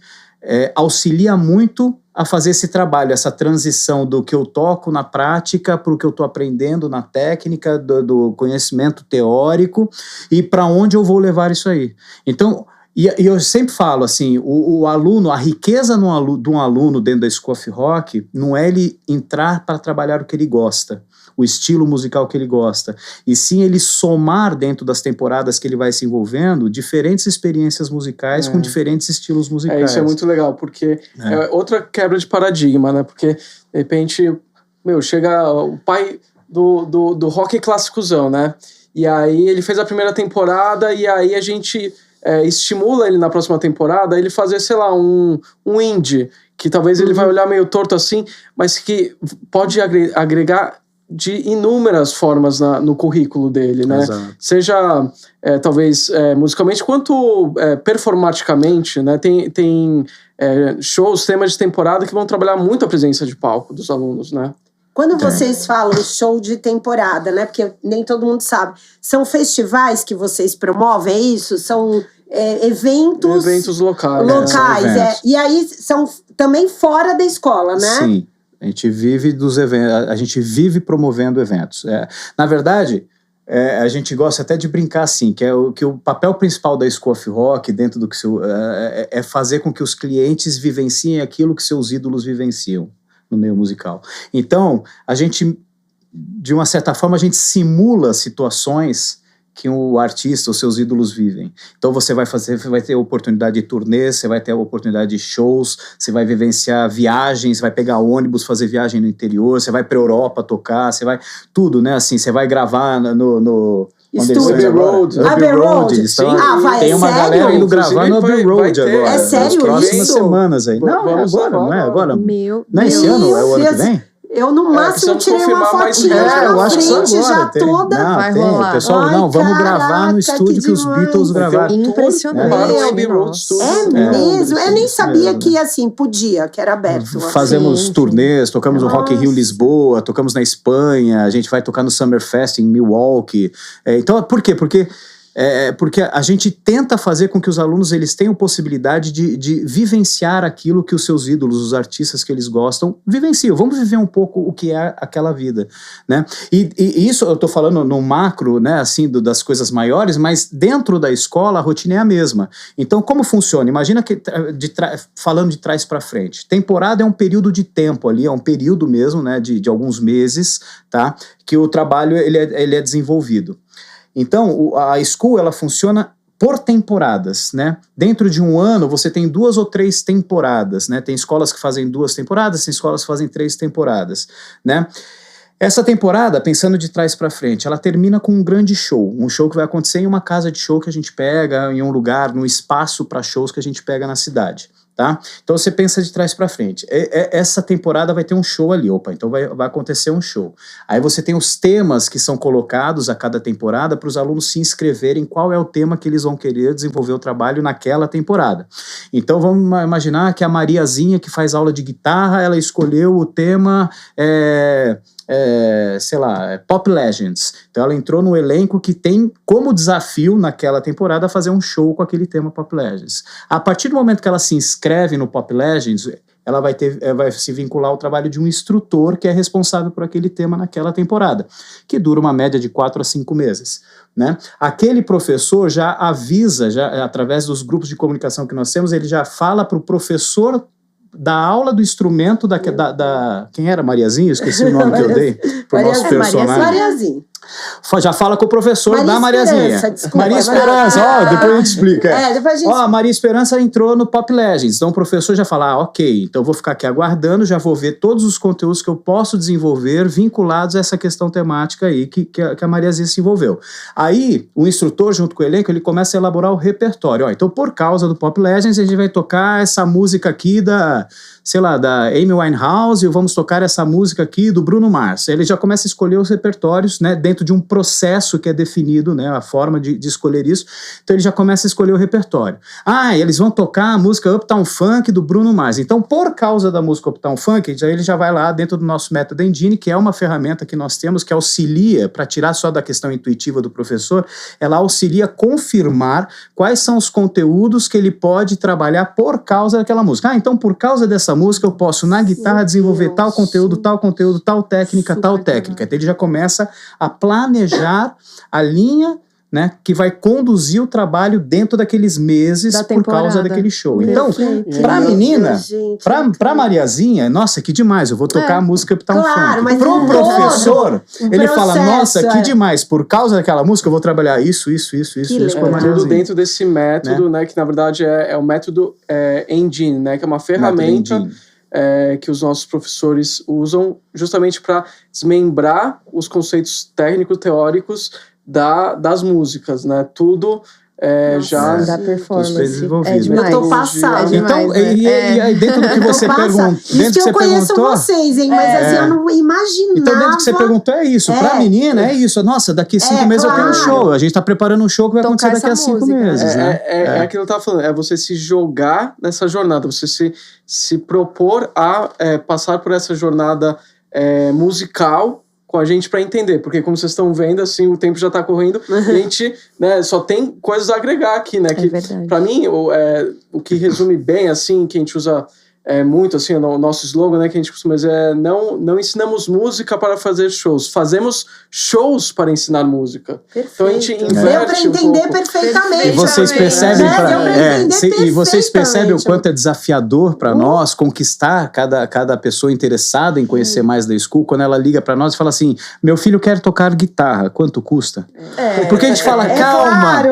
auxilia muito a fazer esse trabalho, essa transição do que eu toco na prática para o que eu estou aprendendo na técnica, do conhecimento teórico e para onde eu vou levar isso aí. Então, e eu sempre falo assim, o aluno, a riqueza de um aluno dentro da School of Rock não é ele entrar para trabalhar o que ele gosta, o estilo musical que ele gosta, e sim ele somar dentro das temporadas que ele vai se envolvendo diferentes experiências musicais com diferentes estilos musicais. Isso é muito legal, porque é outra quebra de paradigma, né? Porque, de repente, chega o pai do rock clássicozão, né? E aí ele fez a primeira temporada e aí a gente estimula ele na próxima temporada a ele fazer, sei lá, um indie, que talvez ele vai olhar meio torto assim, mas que pode agregar de inúmeras formas no currículo dele, né? Exato. Seja, talvez, musicalmente, quanto performaticamente, né? Tem shows, temas de temporada que vão trabalhar muito a presença de palco dos alunos, né? Quando vocês falam show de temporada, né? Porque nem todo mundo sabe. São festivais que vocês promovem, é isso? São eventos... Eventos locais. E aí são também fora da escola, né? Sim. A gente vive dos eventos, a gente vive promovendo eventos. Na verdade, a gente gosta até de brincar assim, que o papel principal da School of Rock, dentro do que é fazer com que os clientes vivenciem aquilo que seus ídolos vivenciam no meio musical. Então, a gente, de uma certa forma, a gente simula situações que o artista, os seus ídolos vivem. Então você vai ter oportunidade de turnês, você vai ter a oportunidade de shows, você vai vivenciar viagens, vai pegar ônibus, fazer viagem no interior, você vai pra Europa tocar, você vai... Tudo, né? Assim, você vai gravar no Abbey Road. Abbey Road. Tem uma galera indo gravar no Abbey Road agora. É sério nas próximas isso? semanas aí. Não é agora, não é agora. Não é esse ano, é o ano que vem? Eu, no máximo, tirei uma fotinha eu acho que frente agora, já toda. Vai rolar. O pessoal, vamos gravar no estúdio que os Beatles gravaram. Impressionante. É mesmo? Eu nem sabia que, assim, podia, que era aberto. Fazemos turnês, tocamos no Rock in Rio Lisboa, tocamos na Espanha, a gente vai tocar no Summerfest em Milwaukee. Então, por quê? Porque a gente tenta fazer com que os alunos eles tenham possibilidade de vivenciar aquilo que os seus ídolos, os artistas que eles gostam, vivenciam. Vamos viver um pouco o que é aquela vida, né? E isso eu tô falando no macro, né, assim, das coisas maiores, mas dentro da escola a rotina é a mesma. Então, como funciona? Imagina que, falando de trás para frente, temporada é um período de tempo ali, é um período mesmo, né, de alguns meses, tá? Que o trabalho ele é desenvolvido. Então, a School, ela funciona por temporadas, né? Dentro de um ano, você tem 2 ou 3 temporadas, né? Tem escolas que fazem 2 temporadas, tem escolas que fazem 3 temporadas, né? Essa temporada, pensando de trás para frente, ela termina com um grande show. Um show que vai acontecer em uma casa de show que a gente pega, em um lugar, num espaço para shows que a gente pega na cidade. Tá? Então você pensa de trás para frente. Essa temporada vai ter um show ali, então vai acontecer um show. Aí você tem os temas que são colocados a cada temporada para os alunos se inscreverem qual é o tema que eles vão querer desenvolver o trabalho naquela temporada. Então vamos imaginar que a Mariazinha, que faz aula de guitarra, ela escolheu o tema... Pop Legends. Então ela entrou no elenco que tem como desafio naquela temporada fazer um show com aquele tema Pop Legends. A partir do momento que ela se inscreve no Pop Legends, ela vai se vincular ao trabalho de um instrutor que é responsável por aquele tema naquela temporada, que dura uma média de 4 a 5 meses. Né? Aquele professor já avisa, através dos grupos de comunicação que nós temos, ele já fala para o professor da aula do instrumento quem era? Mariazinha? Esqueci o nome que eu dei pro nosso personagem. Mariazinha. Já fala com o professor Maria da Mariazinha. Desculpa, Maria Esperança, depois a gente explica. Depois a gente... A Maria Esperança entrou no Pop Legends, então o professor já fala, ok, então eu vou ficar aqui aguardando, já vou ver todos os conteúdos que eu posso desenvolver vinculados a essa questão temática aí que a Mariazinha se envolveu. Aí, o instrutor, junto com o elenco, ele começa a elaborar o repertório. Então, por causa do Pop Legends, a gente vai tocar essa música aqui da Amy Winehouse, e vamos tocar essa música aqui do Bruno Mars. Ele já começa a escolher os repertórios, né, dentro de um processo que é definido, né, a forma de escolher isso. Então ele já começa a escolher o repertório. Eles vão tocar a música Uptown Funk do Bruno Mars. Então, por causa da música Uptown Funk, ele já vai lá dentro do nosso método Engine, que é uma ferramenta que nós temos que auxilia, para tirar só da questão intuitiva do professor, ela auxilia a confirmar quais são os conteúdos que ele pode trabalhar por causa daquela música. Então, por causa dessa música, eu posso, na guitarra, desenvolver tal conteúdo, tal técnica, tal técnica. Então, ele já começa a planejar a linha, né, que vai conduzir o trabalho dentro daqueles meses por causa daquele show. Então, pra menina, pra Mariazinha, nossa, que demais, eu vou tocar a música Uptown Funk. Mas pro professor, ele fala, nossa, que demais, por causa daquela música eu vou trabalhar isso com a Mariazinha. Tudo dentro desse método, né, que na verdade é o método Engine, né, que é uma ferramenta que os nossos professores usam justamente para desmembrar os conceitos técnicos, teóricos das músicas, né? Tudo já da performance. Eu tô passada. Então, e aí dentro do que você perguntou... Isso que eu conheço vocês, hein? Mas assim, eu não imaginava... Então, dentro do que você perguntou, é isso. Pra menina, é isso. Nossa, daqui 5 meses eu tenho um show. A gente tá preparando um show que vai acontecer daqui a 5 meses, né? É aquilo que eu tava falando. É você se jogar nessa jornada. Você se propor a passar por essa jornada musical com a gente para entender, porque como vocês estão vendo, assim, o tempo já está correndo, e a gente, né, só tem coisas a agregar aqui, né, que para mim, o que resume bem, assim, que a gente usa muito assim, o nosso slogan, né, que a gente costuma dizer não ensinamos música para fazer shows, fazemos shows para ensinar música. Perfeito. Então a gente inverte Deu para entender perfeitamente. E vocês percebem, e vocês percebem o quanto é desafiador para nós conquistar cada pessoa interessada em conhecer mais da School, quando ela liga para nós e fala assim, meu filho quer tocar guitarra, quanto custa? Porque a gente fala,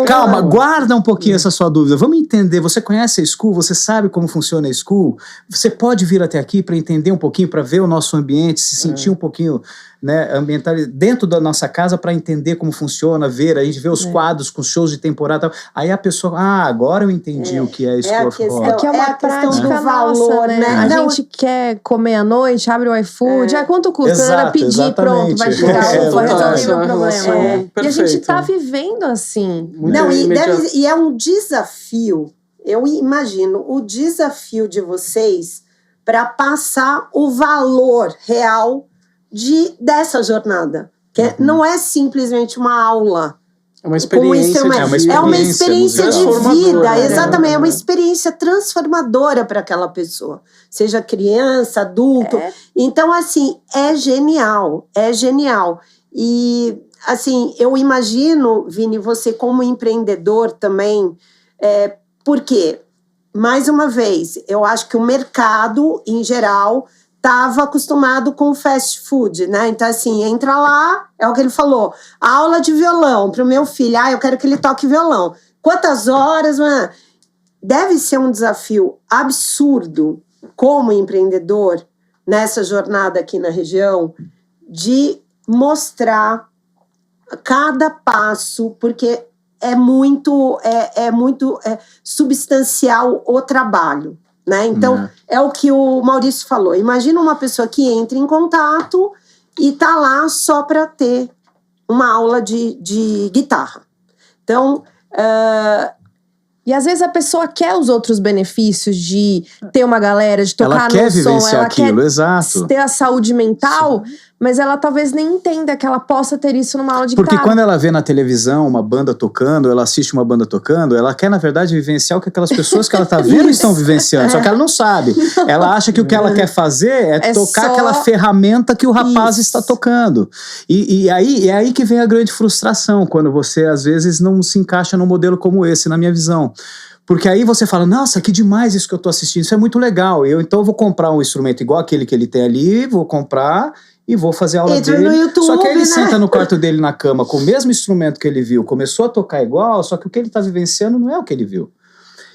calma, guarda um pouquinho essa sua dúvida, vamos entender, você conhece a School, você sabe como funciona a School, você pode vir até aqui para entender um pouquinho, para ver o nosso ambiente, se sentir um pouquinho, né, ambiental dentro da nossa casa, para entender como funciona, a gente vê os quadros com shows de temporada, aí a pessoa, agora eu entendi o que é a School of Rock. Que é uma prática do valor, né? A gente quer comer à noite, abre o iFood, quanto custa? Ela pedir, pronto, vai chegar, vou resolver meu problema. E a gente tá vivendo assim. E é um desafio. Eu imagino o desafio de vocês para passar o valor real dessa jornada. Que não é simplesmente uma aula. É uma experiência é uma experiência de vida, exatamente. É uma experiência transformadora para aquela pessoa. Seja criança, adulto. Então, assim, é genial. E, assim, eu imagino, Vini, você como empreendedor também... Porque, mais uma vez, eu acho que o mercado, em geral, estava acostumado com o fast food, né? Então, assim, entra lá, é o que ele falou, aula de violão para o meu filho. Eu quero que ele toque violão. Quantas horas? Deve ser um desafio absurdo, como empreendedor, nessa jornada aqui na região, de mostrar cada passo, porque... é muito substancial o trabalho, né? Então, é o que o Maurício falou. Imagina uma pessoa que entra em contato e tá lá só para ter uma aula de guitarra. Então... E às vezes a pessoa quer os outros benefícios de ter uma galera, de tocar no som. Ela quer vivenciar aquilo, exato. Ter a saúde mental, mas ela talvez nem entenda que ela possa ter isso numa aula de guitarra. Porque quando ela vê na televisão uma banda tocando, ela assiste uma banda tocando, ela quer, na verdade, vivenciar o que aquelas pessoas que ela tá vendo estão vivenciando. Só que ela não sabe. Ela acha que o que ela quer fazer é tocar aquela ferramenta que o rapaz está tocando. E aí que vem a grande frustração, quando você, às vezes, não se encaixa num modelo como esse, na minha visão. Porque aí você fala, nossa, que demais isso que eu tô assistindo, isso é muito legal. Então eu vou comprar um instrumento igual aquele que ele tem ali, vou comprar e vou fazer a aula dele. No YouTube, só que aí ele senta no quarto dele na cama com o mesmo instrumento que ele viu, começou a tocar igual, só que o que ele tá vivenciando não é o que ele viu.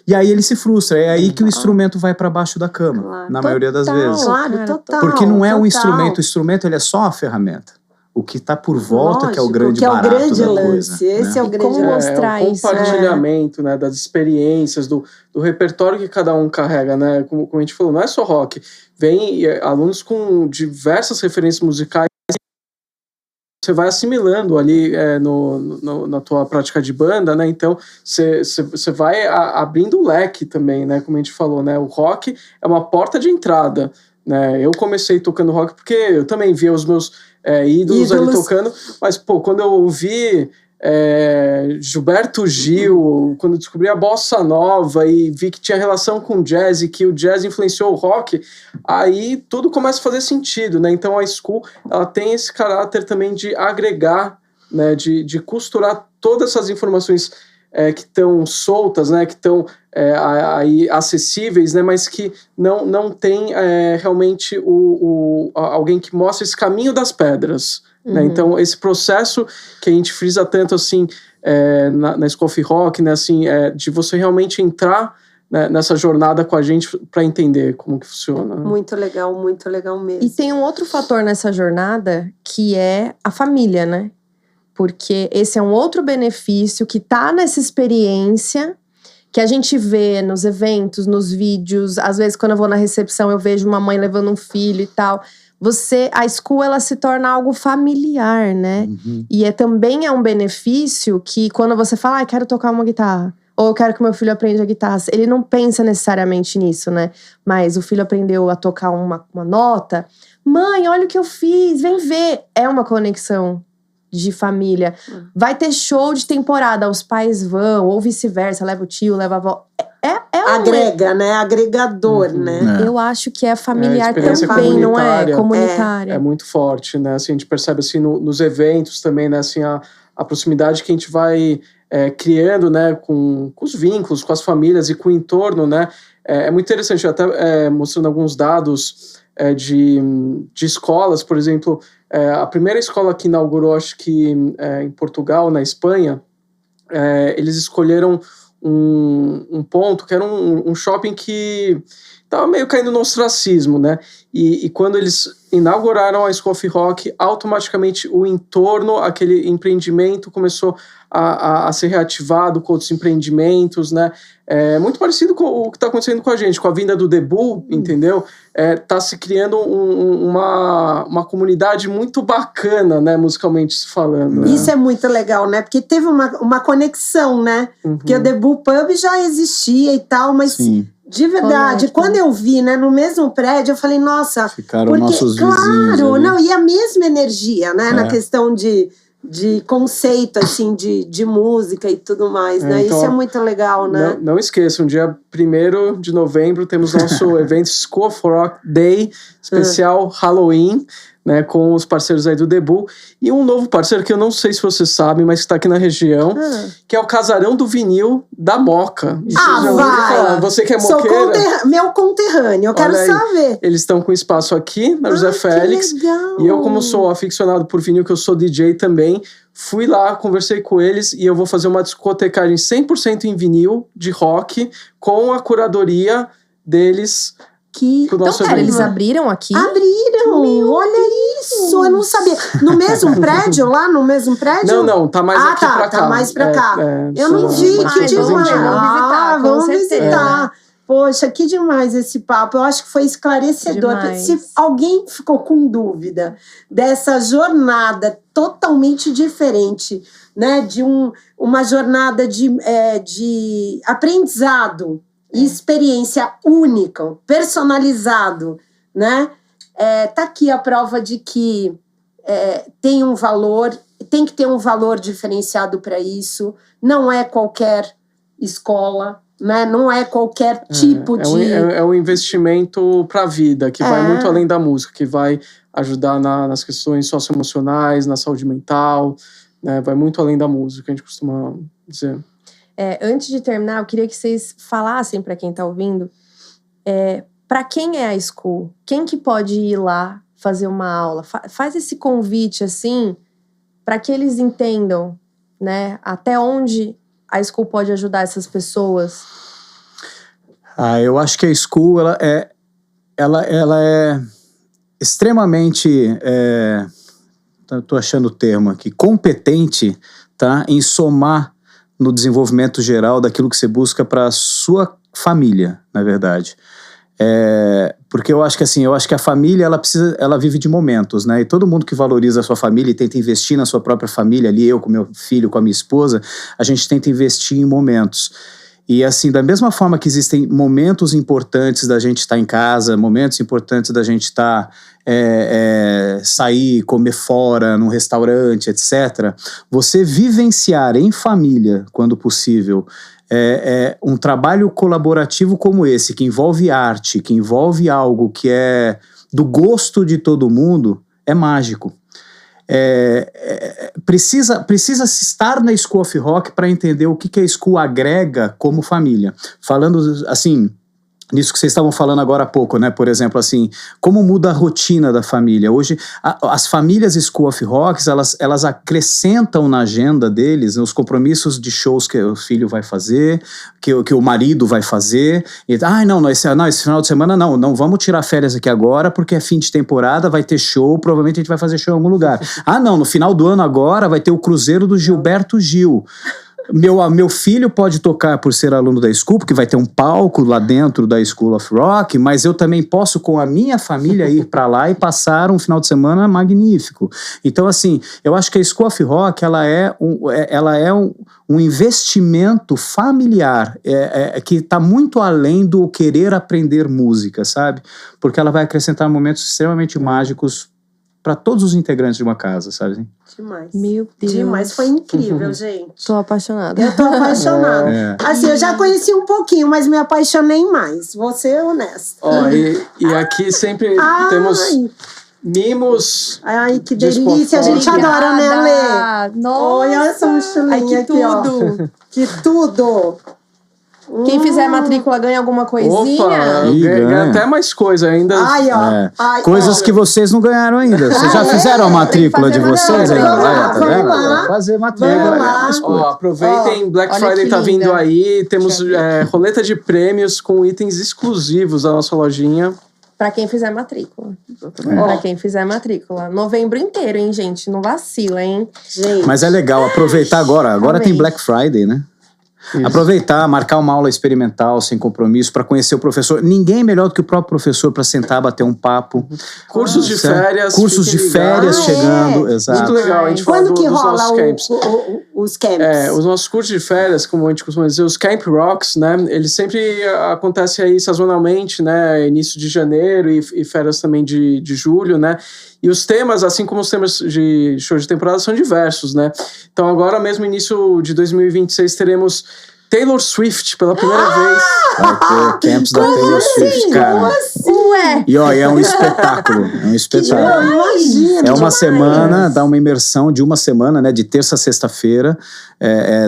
E aí ele se frustra, é aí que o instrumento vai para baixo da cama, na maioria das vezes. Claro, total. Porque não é o instrumento ele é só uma ferramenta. O que está por volta que é o grande barato da coisa. Lance. Esse é o grande lance. Mostrar isso. O compartilhamento, né, das experiências, do repertório que cada um carrega, né? Como a gente falou, não é só rock. Vem alunos com diversas referências musicais. Você vai assimilando ali na tua prática de banda, né? Então, você vai abrindo o leque também, né? Como a gente falou, né? O rock é uma porta de entrada, né? Eu comecei tocando rock porque eu também via os meus ídolos ali tocando, mas, quando eu ouvi Gilberto Gil, quando eu descobri a bossa nova e vi que tinha relação com jazz e que o jazz influenciou o rock, aí tudo começa a fazer sentido, né? Então a School, ela tem esse caráter também de agregar, né? De costurar todas essas informações que estão soltas, né? Que estão aí acessíveis, né? Mas que não tem realmente alguém que mostra esse caminho das pedras. Né? Então, esse processo que a gente frisa tanto assim na School of Rock, né? Assim, de você realmente entrar, né, nessa jornada com a gente para entender como que funciona. Muito legal mesmo. E tem um outro fator nessa jornada que é a família, né? Porque esse é um outro benefício que tá nessa experiência que a gente vê nos eventos, nos vídeos. Às vezes, quando eu vou na recepção, eu vejo uma mãe levando um filho e tal. A School, ela se torna algo familiar, né? E também é um benefício que quando você fala, quero tocar uma guitarra, ou eu quero que meu filho aprenda a guitarra, ele não pensa necessariamente nisso, né? Mas o filho aprendeu a tocar uma nota. Mãe, olha o que eu fiz, vem ver. É uma conexão de família. Vai ter show de temporada, os pais vão, ou vice-versa, leva o tio, leva a avó. É agrega, né? Agregador, né? Eu acho que é familiar experiência também, não é? comunitária. Comunitária. É muito forte, né? Assim, a gente percebe assim, nos eventos também, né? Assim, a proximidade que a gente vai criando, né? Com os vínculos, com as famílias e com o entorno, né? É muito interessante, até mostrando alguns dados de escolas, por exemplo, a primeira escola que inaugurou, acho que em Portugal, na Espanha, eles escolheram um ponto que era um shopping que estava meio caindo no ostracismo, né? E quando eles inauguraram a School of Rock, automaticamente o entorno, aquele empreendimento começou a ser reativado com outros empreendimentos, né? Muito parecido com o que está acontecendo com a gente, com a vinda do The Bull, entendeu? Tá se criando uma comunidade muito bacana, né, musicalmente se falando. Né? Isso é muito legal, né? Porque teve uma conexão, né? Porque o The Bull Pub já existia e tal, mas... Sim. De verdade, quando eu vi, né, no mesmo prédio, eu falei, nossa... Ficaram nossos vizinhos claro, ali. não, e a mesma energia, né, na questão de conceito, assim, de música e tudo mais, né? Então, isso é muito legal, né? Não esqueçam, dia 1º de novembro temos nosso evento School of Rock Day, especial Halloween, né, com os parceiros aí do The Bull, e um novo parceiro que eu não sei se vocês sabem, mas que está aqui na região, que é o Casarão do Vinil da Moca. Vai! Você que é Sou moqueira? meu conterrâneo, eu quero saber. Eles estão com espaço aqui, na José Félix, que legal. E eu, como sou aficionado por vinil, que eu sou DJ também, fui lá, conversei com eles, e eu vou fazer uma discotecagem 100% em vinil, de rock, com a curadoria deles. Então, eles abriram aqui? Abriram! Olha isso! Eu não sabia. No mesmo prédio? Lá no mesmo prédio? Não, tá mais aqui pra cá. Tá mais pra cá. Eu não vi, que demais. Vamos visitar. Poxa, que demais esse papo. Eu acho que foi esclarecedor. Se alguém ficou com dúvida dessa jornada totalmente diferente, né? De uma jornada de aprendizado e experiência única, personalizado, né? Tá aqui a prova de que tem um valor, tem que ter um valor diferenciado para isso. Não é qualquer escola, né? Não é qualquer tipo de... É um investimento para a vida, que vai muito além da música, que vai ajudar nas questões socioemocionais, na saúde mental, né? Vai muito além da música, a gente costuma dizer. Antes de terminar, eu queria que vocês falassem para quem está ouvindo, para quem é a School? Quem que pode ir lá fazer uma aula? Faz esse convite, assim, para que eles entendam, né, até onde a School pode ajudar essas pessoas. Eu acho que a School, ela é extremamente, estou achando o termo aqui, competente, tá, em somar no desenvolvimento geral daquilo que você busca para a sua família, na verdade. Porque eu acho que a família, ela vive de momentos, né? E todo mundo que valoriza a sua família e tenta investir na sua própria família, ali eu com meu filho, com a minha esposa, a gente tenta investir em momentos. E assim, da mesma forma que existem momentos importantes da gente estar em casa, momentos importantes da gente estar sair, comer fora, num restaurante, etc. Você vivenciar em família, quando possível, um trabalho colaborativo como esse, que envolve arte, que envolve algo que é do gosto de todo mundo, é mágico. Precisa se estar na School of Rock para entender o que a School agrega como família. Falando assim, nisso que vocês estavam falando agora há pouco, né? Por exemplo, assim, como muda a rotina da família. Hoje, as famílias School of Rocks, elas acrescentam na agenda deles, né, os compromissos de shows que o filho vai fazer, que o marido vai fazer. E, esse final de semana não vamos tirar férias aqui agora, porque é fim de temporada, vai ter show, provavelmente a gente vai fazer show em algum lugar. No final do ano agora vai ter o cruzeiro do Gilberto Gil. Meu filho pode tocar por ser aluno da School, porque vai ter um palco lá dentro da School of Rock, mas eu também posso, com a minha família, ir para lá e passar um final de semana magnífico. Então, assim, eu acho que a School of Rock, ela é um investimento familiar, que está muito além do querer aprender música, sabe? Porque ela vai acrescentar momentos extremamente mágicos para todos os integrantes de uma casa, sabe? Demais. Meu Deus. Demais, foi incrível, gente. Tô apaixonada. Eu tô apaixonada. É. Assim, eu já conheci um pouquinho, mas me apaixonei mais. Vou ser honesta. Ó, e aqui sempre temos mimos. Ai, que de delícia. A Spotify. gente adora, né, Lê? Nossa. Olha essa mochilinha Ai, que aqui, ó. tudo. Que tudo. Quem fizer matrícula ganha alguma coisinha? Opa, Ih, ganha ganha. até mais coisa ainda. Ai, ó. É. Ai, Coisas olha. que vocês não ganharam ainda. Vocês já fizeram a matrícula de Tem que fazer vocês ainda? matrícula. Olha, tá Vamos vendo? lá. Fazer matrícula. Vamos lá. mais Ó, coisa. aproveitem, Black olha Friday que tá linda. vindo aí. Temos Deixa eu ver. roleta de prêmios com itens exclusivos da nossa lojinha. Pra quem fizer matrícula. É. Pra quem fizer matrícula. Novembro inteiro, hein, gente? Não vacila, hein? Gente. Mas é legal aproveitar agora. Agora tem Amém. Black Friday, né? Isso. Aproveitar, marcar uma aula experimental, sem compromisso, para conhecer o professor. Ninguém é melhor do que o próprio professor para sentar, bater um papo. Cursos de Certo? férias. Cursos de fiquem férias ligados. chegando, Muito exato. legal, a gente fala Quando que dos rola nossos camps. os camps? Os nossos cursos de férias, como a gente costuma dizer, os Camp Rocks, né? Eles sempre acontecem aí sazonalmente, né? Início de janeiro e férias também de julho, né? E os temas, assim como os temas de show de temporada, são diversos, né? Então agora mesmo, início de 2026, teremos Taylor Swift pela primeira vez. Vai ter camps da Taylor Swift, cara. Ué! E ó, é um espetáculo. É um espetáculo. Imagina. É uma demais. semana, dá uma imersão de uma semana, né? De terça a sexta-feira.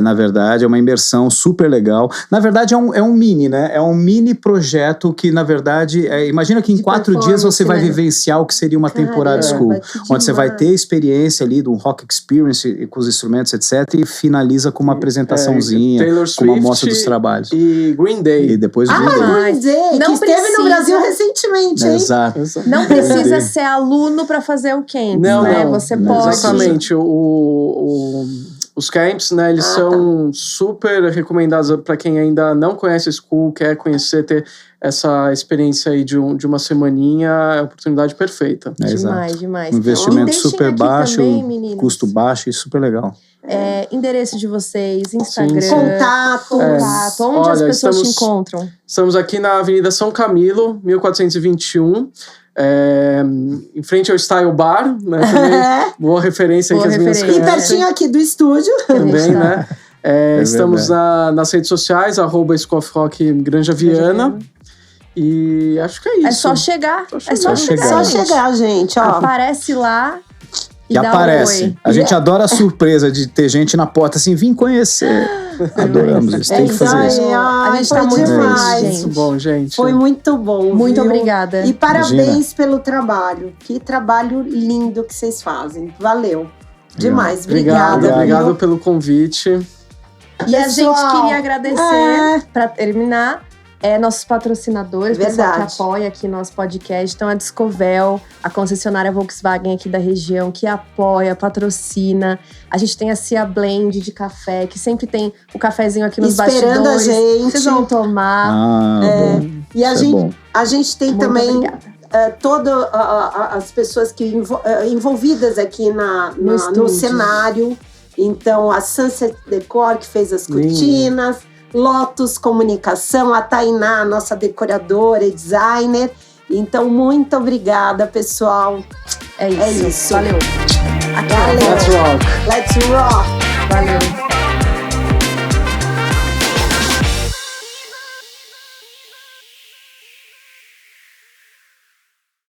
Na verdade, é uma imersão super legal. Na verdade, é um mini, né? É um mini projeto que, na verdade, imagina que em De 4 dias você vai performance, né? vivenciar o que seria uma temporada Caramba, school. que Onde você vai demais. ter experiência ali do rock experience e com os instrumentos, etc. E finaliza com uma apresentaçãozinha, Taylor com uma Swift mostra dos trabalhos. E Green Day. E depois o Ah, Green Day. Green Day, Não que esteve precisa. no Brasil recentemente, hein? Exato. Não precisa ser aluno pra fazer o camp, Não, né? não. Você Não, pode... Exatamente. Os camps, né, eles são super recomendados para quem ainda não conhece a School, quer conhecer, ter essa experiência aí de uma semaninha, é a oportunidade perfeita. Demais, demais. Um investimento Deixem super aqui baixo, também, meninos, custo baixo e super legal. endereço de vocês, Instagram, sim. Contato. contato, onde as Olha, pessoas te estamos- encontram. Estamos aqui na Avenida São Camilo, 1421, em frente ao Style Bar, né, também, boa referência Boa que as meninas referência. E conhecem pertinho aqui do estúdio. também, Tá. né? Estamos nas redes sociais, @Scoff-Rock Granja Viana. E acho que é isso. É só chegar. Só É só chegar. chegar. Só gente. chegar, gente, ó. Aparece lá e E dá aparece. um oi. A gente adora a surpresa de ter gente na porta assim, vim conhecer. Adoramos isso, tem que isso fazer aí. isso. A gente foi tá muito demais. feliz, Muito bom, gente. Foi muito bom. Muito viu? obrigada. E parabéns pelo trabalho. Que trabalho lindo que vocês fazem. Valeu. Demais. Obrigada. Obrigado viu? pelo convite. E a gente Pessoal, queria agradecer, pra terminar, nossos patrocinadores, o pessoal que Verdade. apoia aqui nosso podcast. Então, a Discovel, a concessionária Volkswagen aqui da região, que apoia, patrocina. A gente tem a Cia Blend de café, que sempre tem o cafezinho aqui nos Esperando bastidores. a gente. Vocês vão tomar. Bom. E Isso é bom. a gente tem Muito também obrigada. todas as pessoas que envolvidas aqui no estúdio. cenário. Então, a Sunset Decor, que fez as Lindo. cortinas, Lotus Comunicação, a Tainá, nossa decoradora e designer. Então, muito obrigada, pessoal. É isso. É isso. Valeu. Valeu. Let's rock! Let's rock! Valeu.